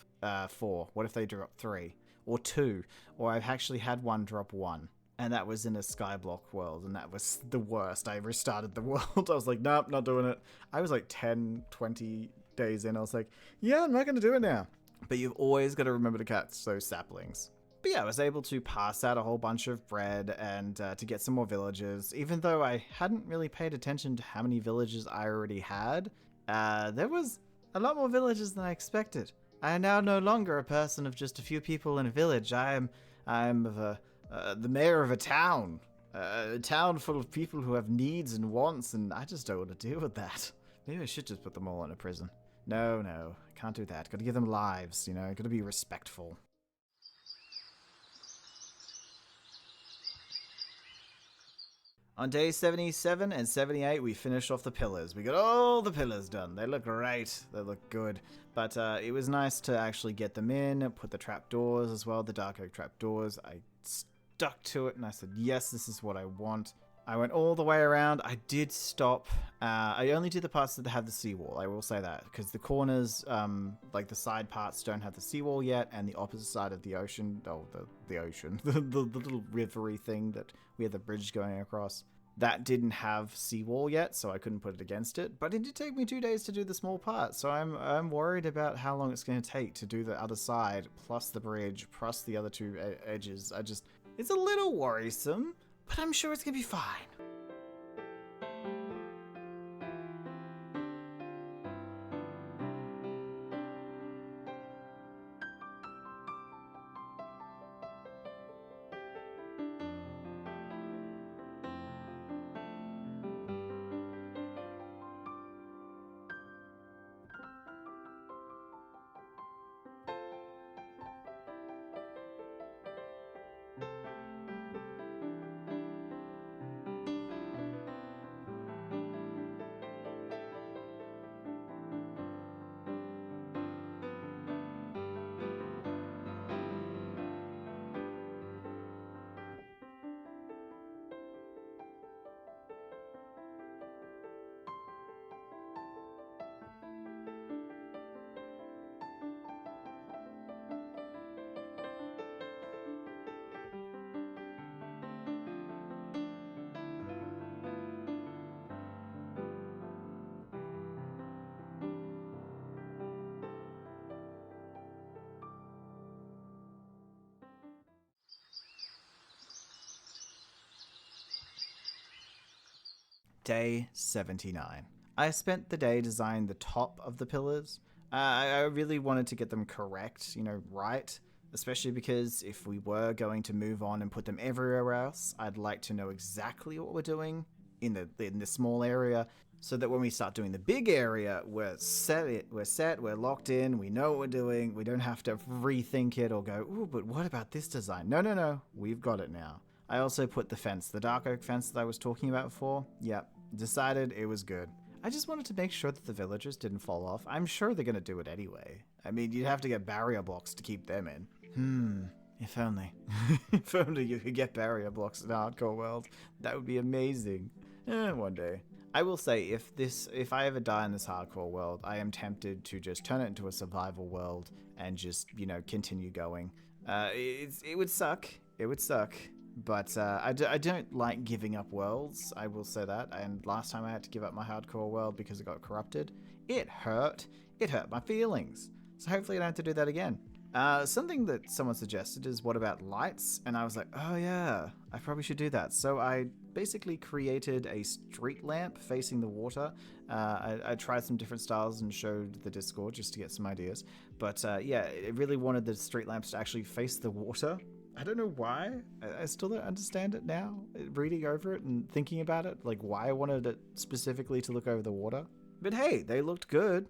4? What if they drop 3? Or 2? Or I've actually had one drop 1. And that was in a skyblock world, and that was the worst. I restarted the world. I was like, nope, not doing it. I was like 10, 20 days in. I was like, yeah, I'm not going to do it now. But you've always got to remember to catch those saplings. But yeah, I was able to pass out a whole bunch of bread and to get some more villages. Even though I hadn't really paid attention to how many villages I already had, there was a lot more villages than I expected. I am now no longer a person of just a few people in a village. I am the mayor of a town full of people who have needs and wants, and I just don't want to deal with that. Maybe I should just put them all in a prison. No, I can't do that. Gotta give them lives, gotta be respectful. On day 77 and 78, we finished off the pillars. We got all the pillars done. They look great. They look good. But it was nice to actually get them in, put the trapdoors as well, the dark oak trapdoors. I stuck to it and I said, yes, this is what I want. I went all the way around. I did stop. I only did the parts that have the seawall. I will say that, because the corners, like the side parts, don't have the seawall yet, and the opposite side of the ocean, the ocean, the little rivery thing that we had the bridge going across, that didn't have seawall yet, so I couldn't put it against it. But it did take me 2 days to do the small part, so I'm worried about how long it's going to take to do the other side, plus the bridge, plus the other 2 edges. It's a little worrisome, but I'm sure it's gonna be fine. Day 79. I spent the day designing the top of the pillars. I really wanted to get them correct, right. Especially because if we were going to move on and put them everywhere else, I'd like to know exactly what we're doing in the small area, so that when we start doing the big area, we're set, we're locked in, we know what we're doing, we don't have to rethink it or go, ooh, but what about this design? No, we've got it now. I also put the fence, the dark oak fence that I was talking about before. Yep, decided it was good. I just wanted to make sure that the villagers didn't fall off. I'm sure they're going to do it anyway. I mean, you'd have to get barrier blocks to keep them in. If only. If only you could get barrier blocks in Hardcore World. That would be amazing. One day. I will say, if I ever die in this Hardcore World, I am tempted to just turn it into a survival world and just, continue going. It would suck. It would suck. But I don't like giving up worlds, I will say that. And last time I had to give up my hardcore world because it got corrupted, it hurt. It hurt my feelings. So hopefully I don't have to do that again. Something that someone suggested is, what about lights? And I was like, oh yeah, I probably should do that. So I basically created a street lamp facing the water. I tried some different styles and showed the Discord just to get some ideas. But yeah, it really wanted the street lamps to actually face the water. I don't know why. I still don't understand it now, reading over it and thinking about it, like why I wanted it specifically to look over the water. But hey, they looked good.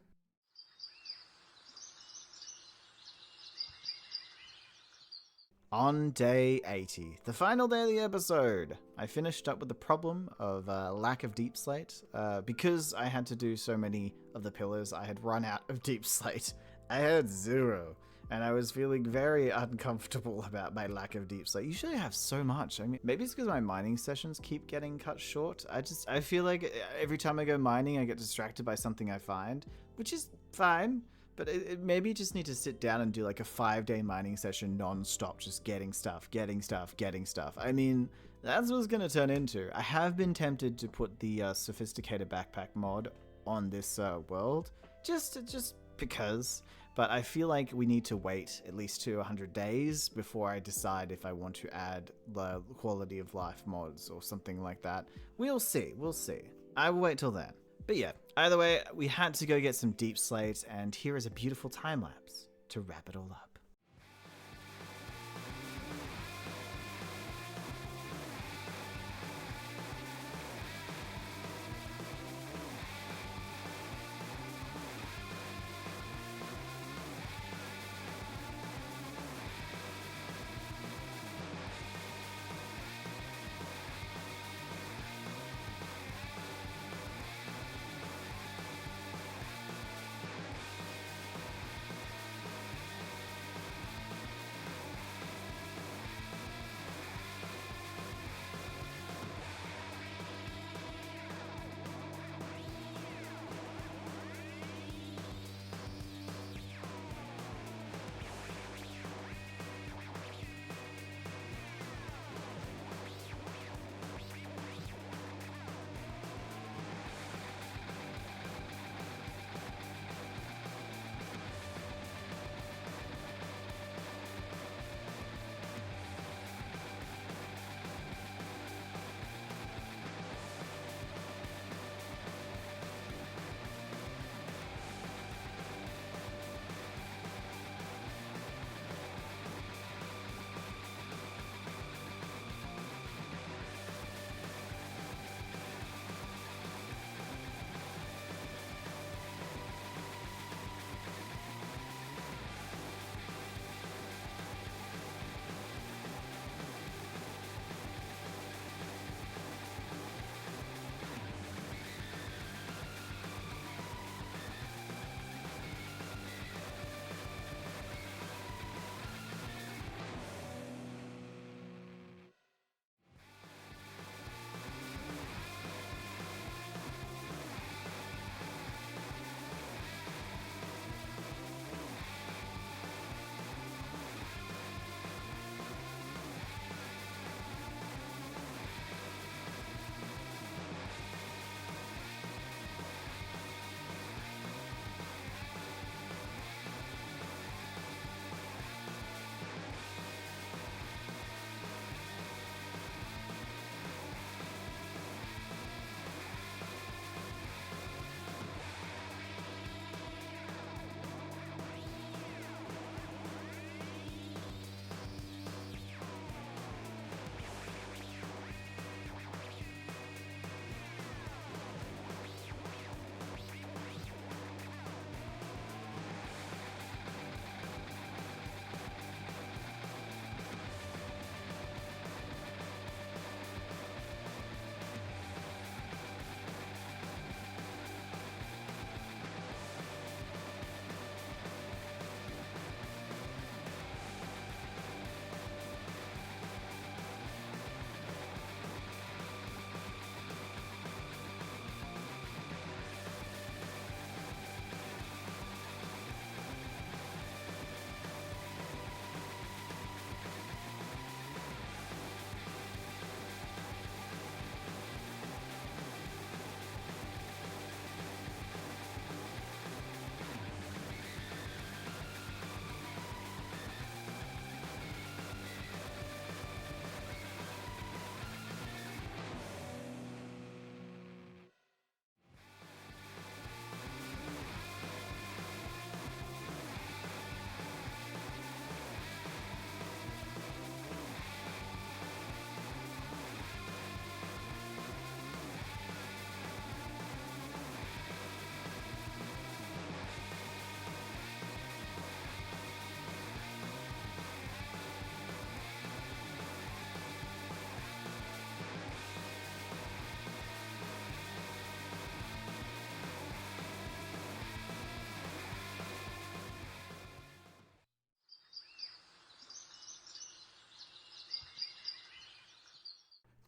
On day 80, the final day of the episode, I finished up with the problem of lack of deep slate. Because I had to do so many of the pillars, I had run out of deep slate. I had 0. And I was feeling very uncomfortable about my lack of deep slate. Usually I have so much. I mean, maybe it's because my mining sessions keep getting cut short. I feel like every time I go mining, I get distracted by something I find, which is fine. But maybe you just need to sit down and do like a 5-day mining session non-stop, just getting stuff. I mean, that's what it's going to turn into. I have been tempted to put the sophisticated backpack mod on this world, just because. But I feel like we need to wait at least to 100 days before I decide if I want to add the quality of life mods or something like that. We'll see. I will wait till then. But yeah, either way, we had to go get some deep slate, and here is a beautiful time lapse to wrap it all up.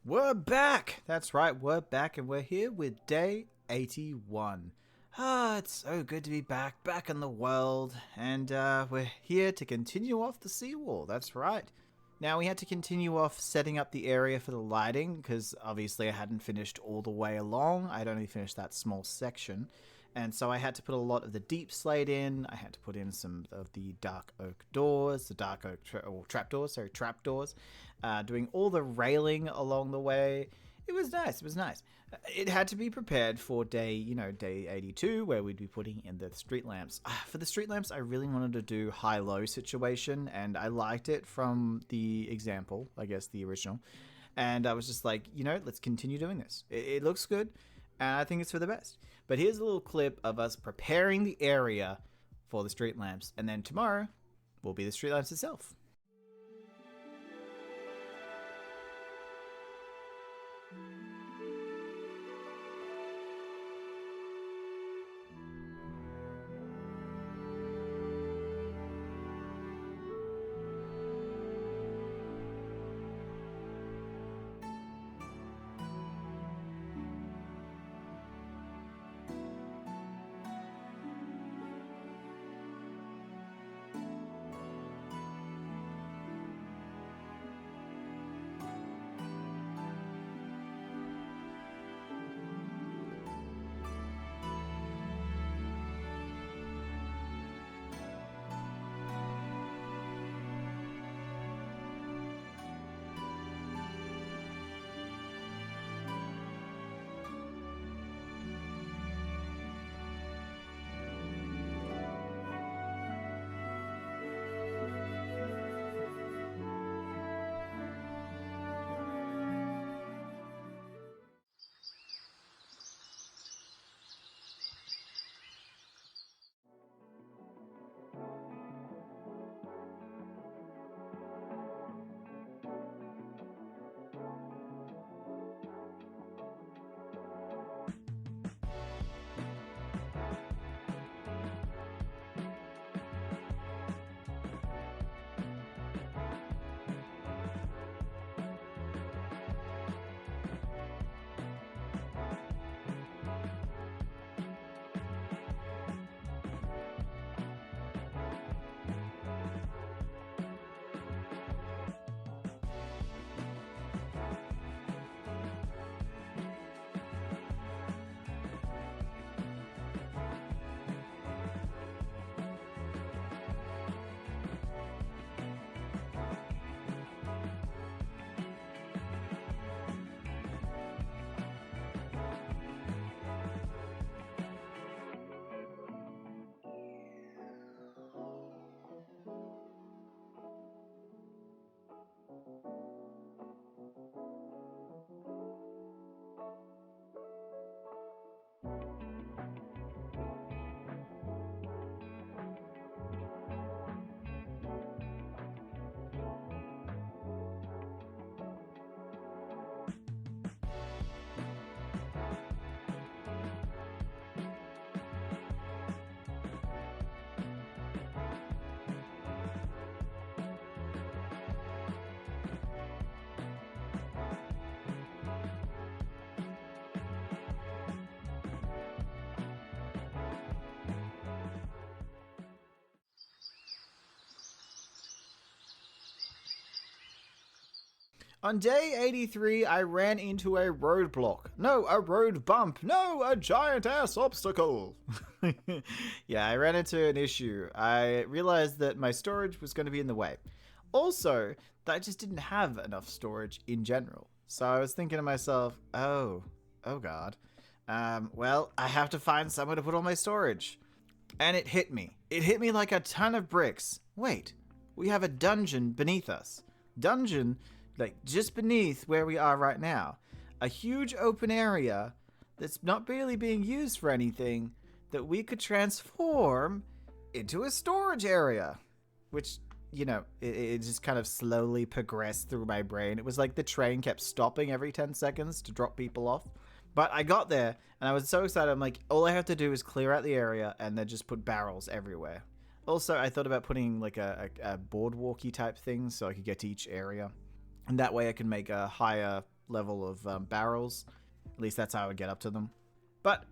We're back! That's right, we're back and we're here with day 81. It's so good to be back in the world, and we're here to continue off the seawall, that's right. Now we had to continue off setting up the area for the lighting, because obviously I hadn't finished all the way along, I'd only finished that small section. And so I had to put a lot of the deep slate in, I had to put in some of the dark oak doors, the dark oak trapdoors, doing all the railing along the way. It was nice. It had to be prepared for day 82, where we'd be putting in the street lamps. For the street lamps, I really wanted to do high-low situation, and I liked it from the example, I guess the original. And I was just like, let's continue doing this. It looks good, and I think it's for the best. But here's a little clip of us preparing the area for the street lamps, and then tomorrow will be the street lamps itself. On day 83, I ran into a roadblock. No, a road bump. No, a giant-ass obstacle. Yeah, I ran into an issue. I realized that my storage was going to be in the way. Also, that I just didn't have enough storage in general. So I was thinking to myself, oh god. Well, I have to find somewhere to put all my storage. And it hit me. It hit me like a ton of bricks. Wait, we have a dungeon beneath us. Dungeon... like just beneath where we are right now. A huge open area that's not really being used for anything that we could transform into a storage area. Which, it just kind of slowly progressed through my brain. It was like the train kept stopping every 10 seconds to drop people off. But I got there and I was so excited. I'm like, all I have to do is clear out the area and then just put barrels everywhere. Also, I thought about putting like a boardwalky type thing so I could get to each area. And that way I can make a higher level of barrels. At least that's how I would get up to them. But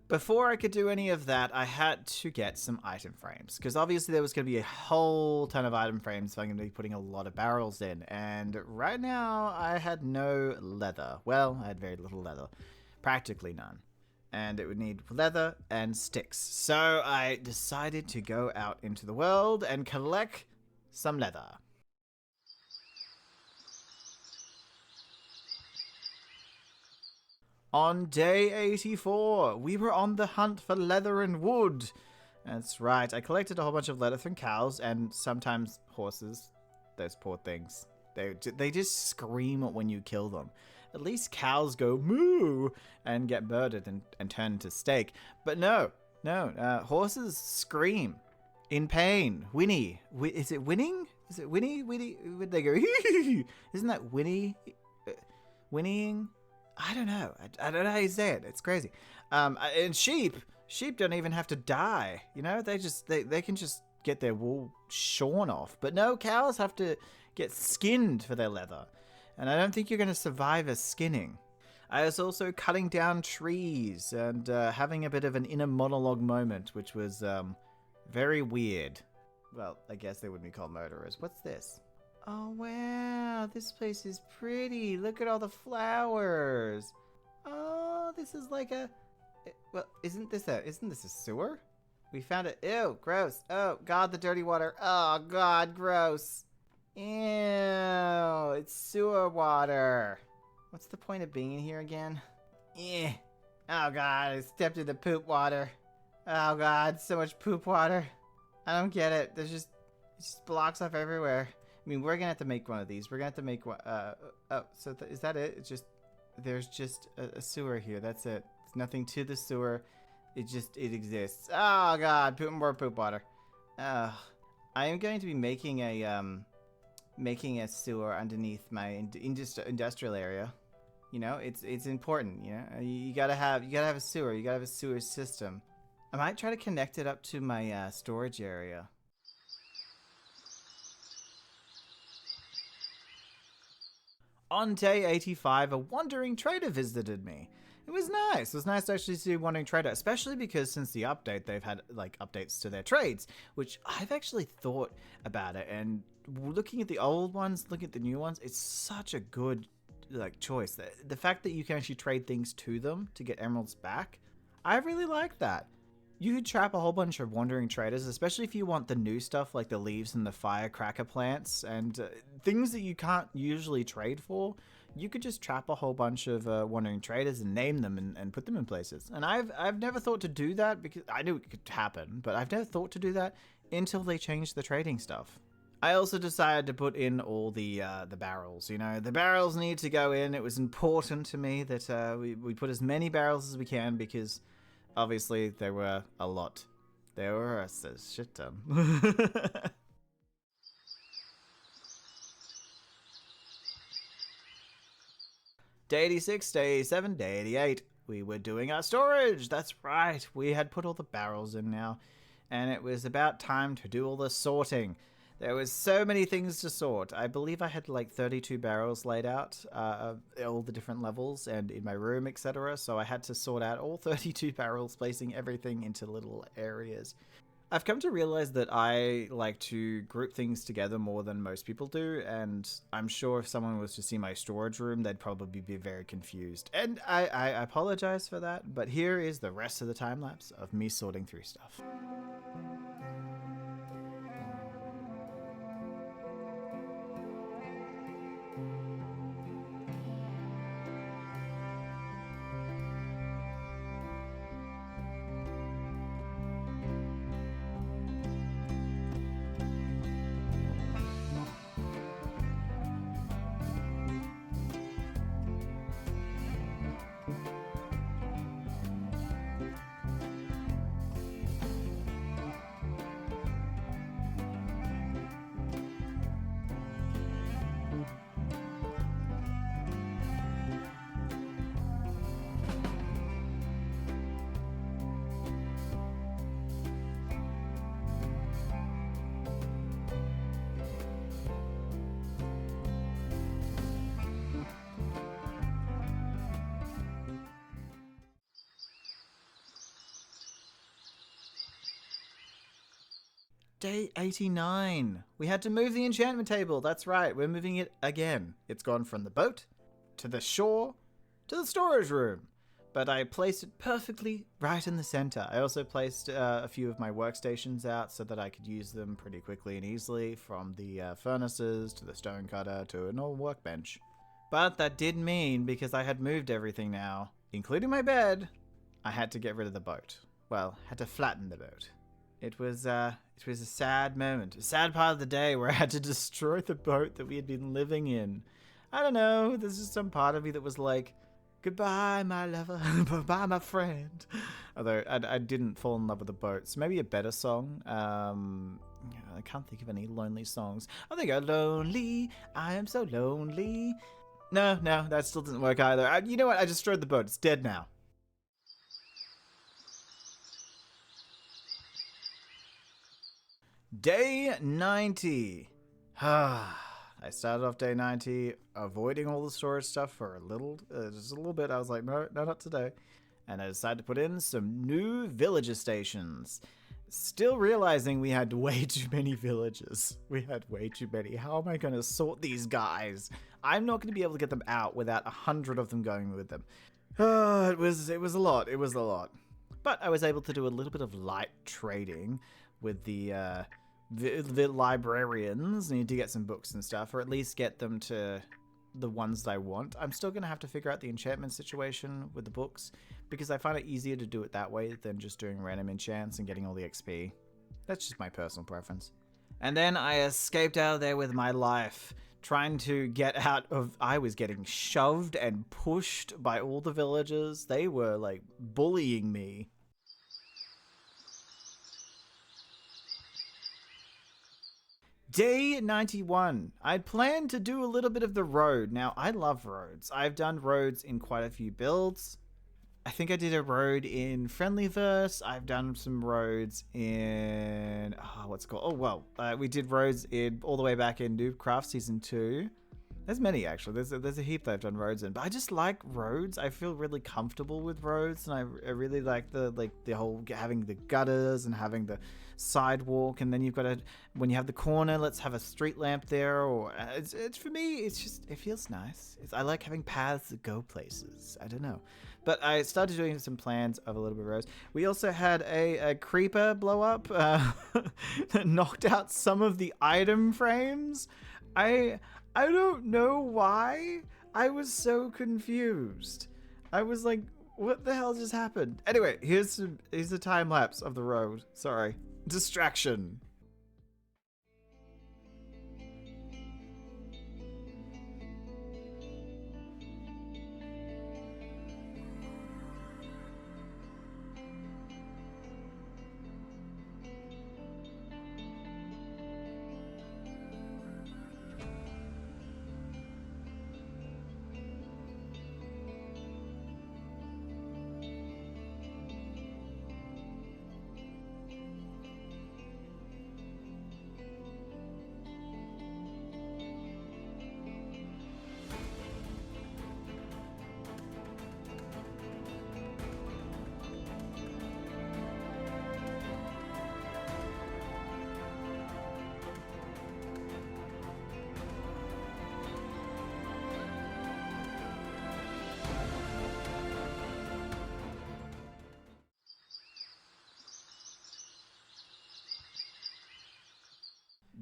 before I could do any of that, I had to get some item frames. Because obviously there was going to be a whole ton of item frames if I'm going to be putting a lot of barrels in. And right now, I had no leather. Well, I had very little leather. Practically none. And it would need leather and sticks. So I decided to go out into the world and collect some leather. On day 84, we were on the hunt for leather and wood. That's right, I collected a whole bunch of leather from cows and sometimes horses. Those poor things. They just scream when you kill them. At least cows go moo and get murdered and turn into steak. But no, horses scream in pain. Whinny. Is it winning? Is it whinny? Would they go, isn't that whinny? Whinnying? I don't know. I don't know how you say it. It's crazy. And sheep don't even have to die. You know, they can just get their wool shorn off. But no, cows have to get skinned for their leather. And I don't think you're going to survive a skinning. I was also cutting down trees and having a bit of an inner monologue moment, which was very weird. Well, I guess they wouldn't be called murderers. What's this? Oh, wow, this place is pretty. Look at all the flowers. Oh, this is like a... Well, isn't this a sewer? We found it. Ew, gross. Oh, God, the dirty water. Oh, God, gross. Ew, it's sewer water. What's the point of being in here again? Eh. Oh, God, I stepped in the poop water. Oh, God, so much poop water. I don't get it. It just blocks off everywhere. I mean, we're gonna have to make one of these. We're gonna have to make one. So is that it? It's just, there's just a sewer here. That's it. There's nothing to the sewer. It exists. Oh God, more poop water. I am going to be making a sewer underneath my industrial area. You know, it's important. You know, you gotta have a sewer. You gotta have a sewer system. I might try to connect it up to my storage area. On day 85, a wandering trader visited me. It was nice. It was nice to actually see a wandering trader, especially because since the update, they've had like updates to their trades, which I've actually thought about it. And looking at the old ones, looking at the new ones, it's such a good like choice. The fact that you can actually trade things to them to get emeralds back, I really like that. You could trap a whole bunch of wandering traders, especially if you want the new stuff like the leaves and the firecracker plants and things that you can't usually trade for. You could just trap a whole bunch of wandering traders and name them and put them in places. And I've never thought to do that because I knew it could happen, but I've never thought to do that until they changed the trading stuff. I also decided to put in all the barrels. You know, the barrels need to go in. It was important to me that we put as many barrels as we can because obviously there were a lot. There were a shit ton. Day 86, day 87, day 88. We were doing our storage. That's right. We had put all the barrels in now. And it was about time to do all the sorting. There was so many things to sort. I believe I had like 32 barrels laid out, all the different levels and in my room, etc. So I had to sort out all 32 barrels, placing everything into little areas. I've come to realize that I like to group things together more than most people do, and I'm sure if someone was to see my storage room, they'd probably be very confused. And I apologize for that, but here is the rest of the time lapse of me sorting through stuff. day 89. We had to move the enchantment table. That's right. We're moving it again. It's gone from the boat to the shore to the storage room. But I placed it perfectly right in the center. I also placed a few of my workstations out so that I could use them pretty quickly and easily, from the furnaces to the stone cutter to an old workbench. But that did mean, because I had moved everything now, including my bed, I had to get rid of the boat. Well, had to flatten the boat. It was a sad moment, a sad part of the day where I had to destroy the boat that we had been living in. I don't know, there's just some part of me that was like, goodbye, my lover. Goodbye, my friend. Although I didn't fall in love with the boat. So maybe a better song. I can't think of any lonely songs. Oh, there you go. Lonely. I am so lonely. No, that still didn't work either. You know what? I destroyed the boat. It's dead now. Day 90. I started off day 90 avoiding all the storage stuff for just a little bit. I was like, no, not today. And I decided to put in some new villager stations. Still realizing we had way too many villagers. We had way too many. How am I going to sort these guys? I'm not going to be able to get them out without 100 of them going with them. It was a lot. It was a lot. But I was able to do a little bit of light trading with the librarians. Need to get some books and stuff, or at least get them to the ones that I want. I'm still going to have to figure out the enchantment situation with the books, because I find it easier to do it that way than just doing random enchants and getting all the XP. That's just my personal preference. And then I escaped out of there with my life, trying to get out of... I was getting shoved and pushed by all the villagers. They were like bullying me. Day 91. I'd planned to do a little bit of the road. Now, I love roads. I've done roads in quite a few builds. I think I did a road in Friendlyverse. I've done some roads in... what's it called? We did roads all the way back in NEWBOURHOOD Season 2. There's many, actually. There's a heap that I've done roads in. But I just like roads. I feel really comfortable with roads. And I really like the whole having the gutters and having the sidewalk. And then you've got when you have the corner, let's have a street lamp there. Or it's for me, it's just, it feels nice. I like having paths that go places. I don't know. But I started doing some plans of a little bit of roads. We also had a creeper blow up that knocked out some of the item frames. I don't know why. I was so confused. I was like, what the hell just happened? Anyway, here's a time lapse of the road. Sorry. Distraction.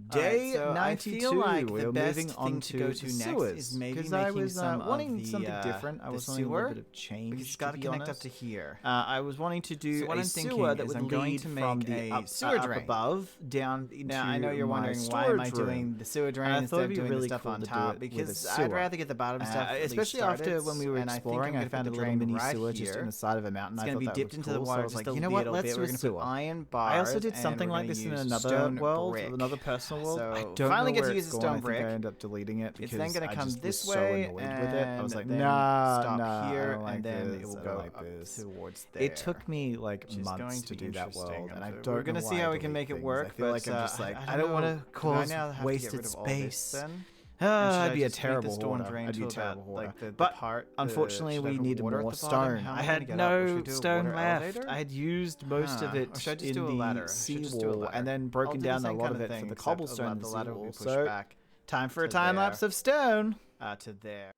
Day 92. I feel like we're the best moving on thing to go to next sewers, is maybe I making was some wanting of the, something different. I the was wanting a sewer, little bit of change. because it's got to be connect honest. up to here. I was wanting to do So what a I'm thinking sewer that is would I'm going lead to from make the a sewer up drain. above down into Now I know you're my wondering why am I storage room. doing the sewer drain And I instead thought of it'd be doing really the stuff cool on to do top, it with a because sewer. I'd rather get the bottom stuff at least especially after started, when we were and I think I'm exploring. I gonna found a put the little drain mini right sewer just here. in the side of a mountain. It's I going to thought be that dipped was into the cool, so water I was just like, a you know what? little Let's bit. do We're a going to put sewer. iron bars. I also did and something we're like gonna this in use another stone world, brick. another personal world. So I don't finally know get where to use it's a gone. stone I think brick. I ended up deleting it It's because then going I to come just this was so way, annoyed with it. I was like, then nah, stop here, I don't like and then this. it will I go don't like up this. towards there. It took me like which is months going to be do that interesting. world, and I So don't we're gonna know see why how I we can delete make it things. work. I feel like but, I'm just like, I don't don't want know. to cause now have to get wasted rid of all this space. then? I'd be a just make the terrible storm hoarder. drain I'd be to a terrible about, hoarder. like, the But part, unfortunately, should I we put needed water at more the bottom? stone. How am I I gonna had get up? Or should we no do a stone water left. elevator? I had used most of Or it should I just in do a the ladder? I should just do a seawall ladder. and then I'll broken do the down a same lot kind of it thing, for the except cobblestone in the the ladder will be seawall. pushed So, back time for a to time there. lapse of stone. to there.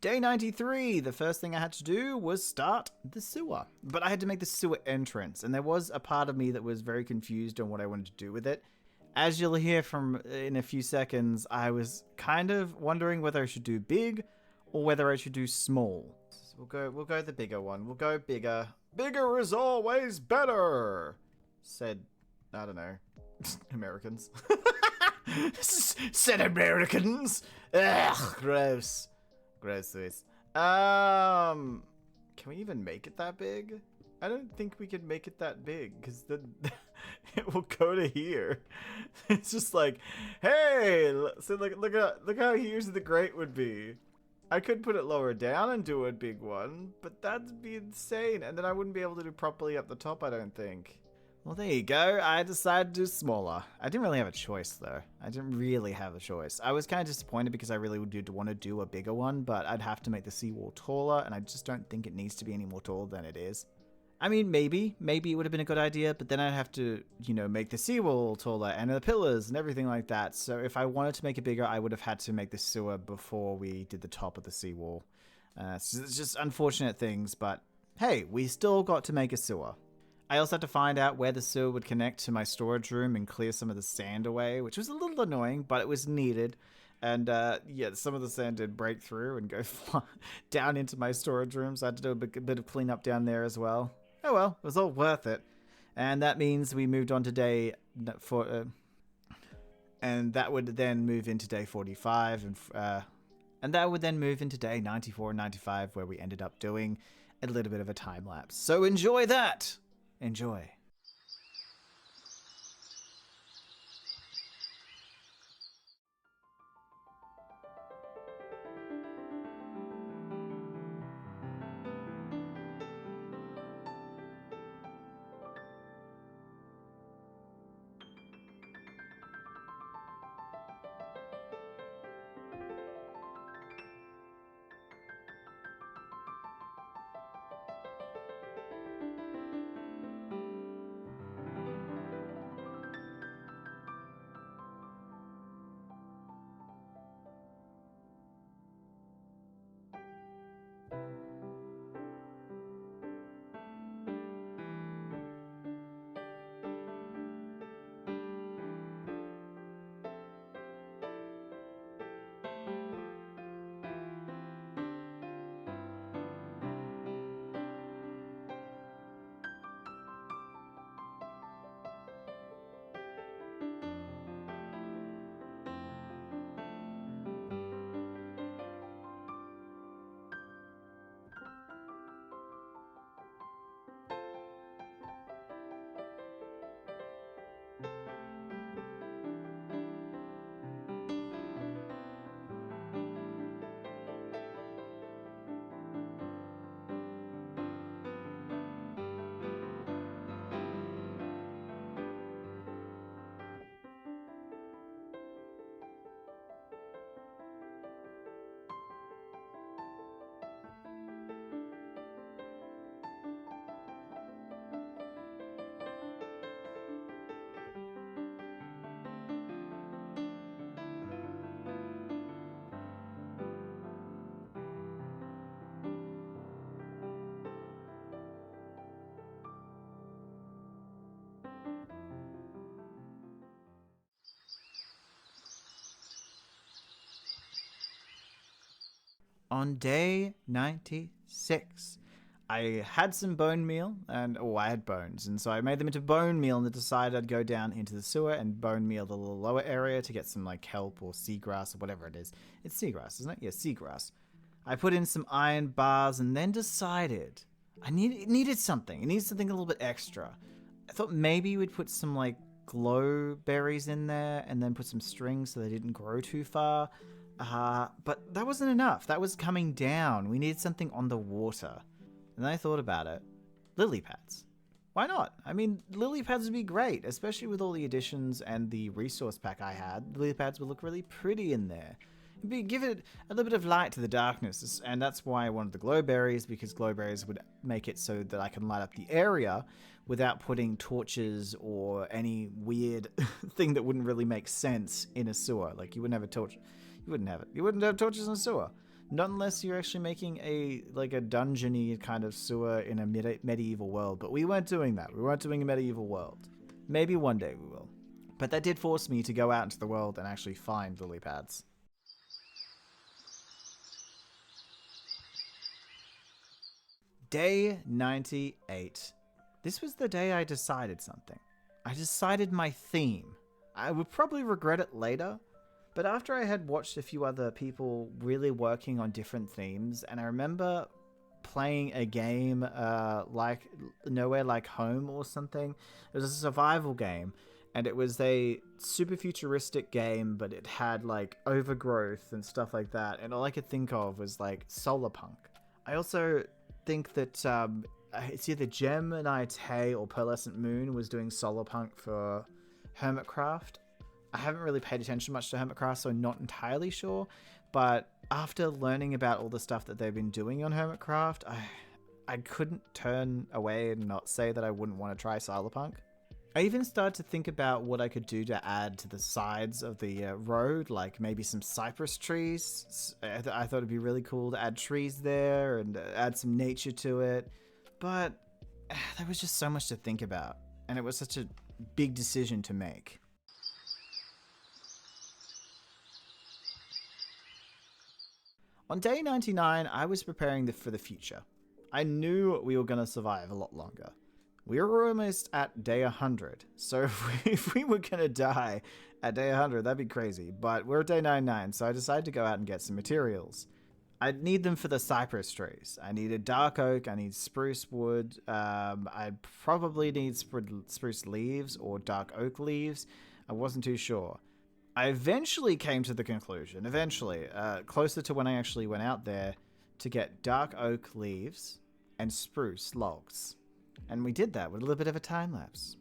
Day 93, the first thing I had to do was start the sewer. But I had to make the sewer entrance, and there was a part of me that was very confused on what I wanted to do with it. As you'll hear from in a few seconds, I was kind of wondering whether I should do big or whether I should do small. So we'll go the bigger one. We'll go bigger. Bigger is always better, said, I don't know, Americans. Said Americans. Ugh, gross. Gross, Luis. Can we even make it that big? I don't think we could make it that big, because then it will go to here. It's just like, hey, so look how huge the grate would be. I could put it lower down and do a big one, but that'd be insane, and then I wouldn't be able to do properly up the top, I don't think. Well, there you go. I decided to do smaller. I didn't really have a choice, though. I didn't really have a choice. I was kind of disappointed because I really did want to do a bigger one, but I'd have to make the seawall taller, and I just don't think it needs to be any more tall than it is. I mean, maybe it would have been a good idea, but then I'd have to, make the seawall taller and the pillars and everything like that. So if I wanted to make it bigger, I would have had to make the sewer before we did the top of the seawall. So it's just unfortunate things, but hey, we still got to make a sewer. I also had to find out where the sewer would connect to my storage room and clear some of the sand away, which was a little annoying, but it was needed. And yeah, some of the sand did break through and go down into my storage room, so I had to do a bit of cleanup down there as well. Oh well, it was all worth it. And that means we moved on to day and that would then move into day 45, and that would then move into day 94 and 95, where we ended up doing a little bit of a time lapse. So enjoy that. Enjoy. On day 96, I had some bone meal, and I had bones, and so I made them into bone meal, and then decided I'd go down into the sewer and bone meal the little lower area to get some kelp or seagrass or whatever it is. It's seagrass, isn't it? Yeah, seagrass. I put in some iron bars and then decided it needed something. It needed something a little bit extra. I thought maybe we'd put some glow berries in there and then put some strings so they didn't grow too far. But that wasn't enough. That was coming down. We needed something on the water. And then I thought about it. Lily pads. Why not? I mean, lily pads would be great, especially with all the additions and the resource pack I had. Lily pads would look really pretty in there. Give it a little bit of light to the darkness, and that's why I wanted the glowberries, because glowberries would make it so that I can light up the area without putting torches or any weird thing that wouldn't really make sense in a sewer. You wouldn't have a torch. You wouldn't have torches in a sewer. Not unless you're actually making a dungeony kind of sewer in a medieval world. But we weren't doing that. We weren't doing a medieval world. Maybe one day we will. But that did force me to go out into the world and actually find lily pads. Day 98. This was the day I decided something. I decided my theme. I would probably regret it later, but after I had watched a few other people really working on different themes, and I remember playing a game like Nowhere Like Home or something. It was a survival game, and it was a super futuristic game, but it had overgrowth and stuff like that, and all I could think of was Solarpunk. I also think that it's either Gemini Tay or Pearlescent Moon was doing Solarpunk for Hermitcraft. I haven't really paid attention much to Hermitcraft, so I'm not entirely sure. But after learning about all the stuff that they've been doing on Hermitcraft, I couldn't turn away and not say that I wouldn't want to try Solarpunk. I even started to think about what I could do to add to the sides of the road, like maybe some cypress trees. I thought it'd be really cool to add trees there and add some nature to it. But there was just so much to think about, and it was such a big decision to make. On day 99, I was preparing for the future. I knew we were going to survive a lot longer. We were almost at day 100, so if we were going to die at day 100, that'd be crazy. But we're at day 99, so I decided to go out and get some materials. I'd need them for the cypress trees. I needed dark oak, I need spruce wood, I'd probably need spruce leaves or dark oak leaves. I wasn't too sure. I eventually came to the conclusion, closer to when I actually went out there, to get dark oak leaves and spruce logs. And we did that with a little bit of a time lapse.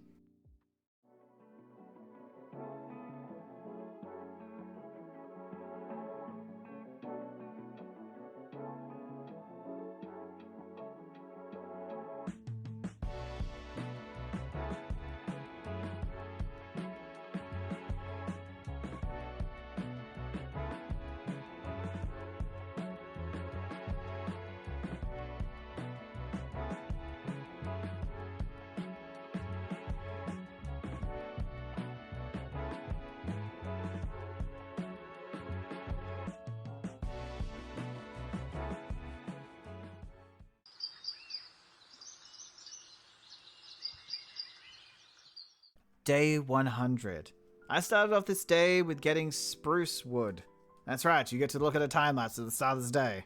Day 100. I started off this day with getting spruce wood. That's right, you get to look at a time lapse at the start of this day.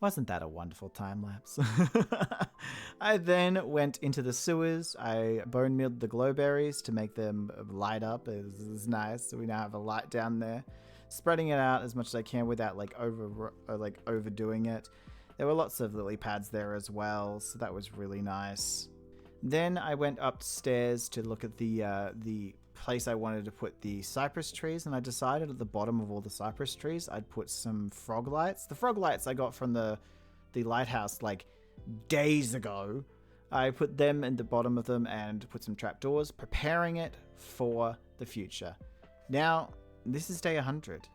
Wasn't that a wonderful time lapse? I then went into the sewers. I bone milled the glowberries to make them light up. It was nice. So we now have a light down there. Spreading it out as much as I can without overdoing it. There were lots of lily pads there as well, so that was really nice. Then I went upstairs to look at the place I wanted to put the cypress trees, and I decided at the bottom of all the cypress trees I'd put some frog lights. The frog lights I got from the lighthouse like days ago. I put them in the bottom of them and put some trapdoors, preparing it for the future. Now, this is day 100.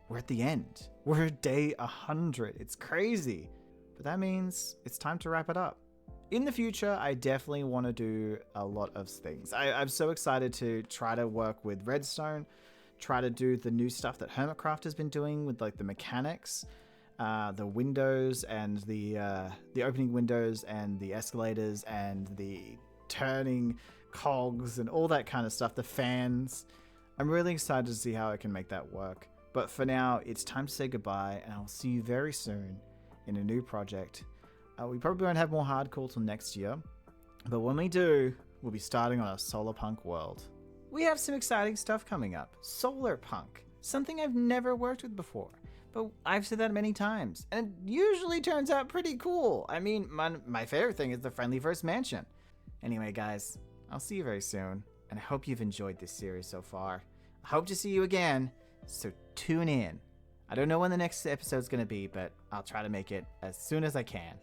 We're at the end. We're at day 100. It's crazy. But that means it's time to wrap it up. In the future, I definitely want to do a lot of things. I'm so excited to try to work with redstone, try to do the new stuff that Hermitcraft has been doing with like the mechanics, the windows and the opening windows and the escalators and the turning cogs and all that kind of stuff, the fans. I'm really excited to see how I can make that work. But for now, it's time to say goodbye, and I'll see you very soon in a new project. We probably won't have more hardcore till next year, but when we do, we'll be starting on a Solarpunk world. We have some exciting stuff coming up. Solarpunk, something I've never worked with before, but I've said that many times, and it usually turns out pretty cool. I mean, my favorite thing is the Friendly First Mansion. Anyway, guys, I'll see you very soon, and I hope you've enjoyed this series so far. I hope to see you again, so tune in. I don't know when the next episode's going to be, but I'll try to make it as soon as I can.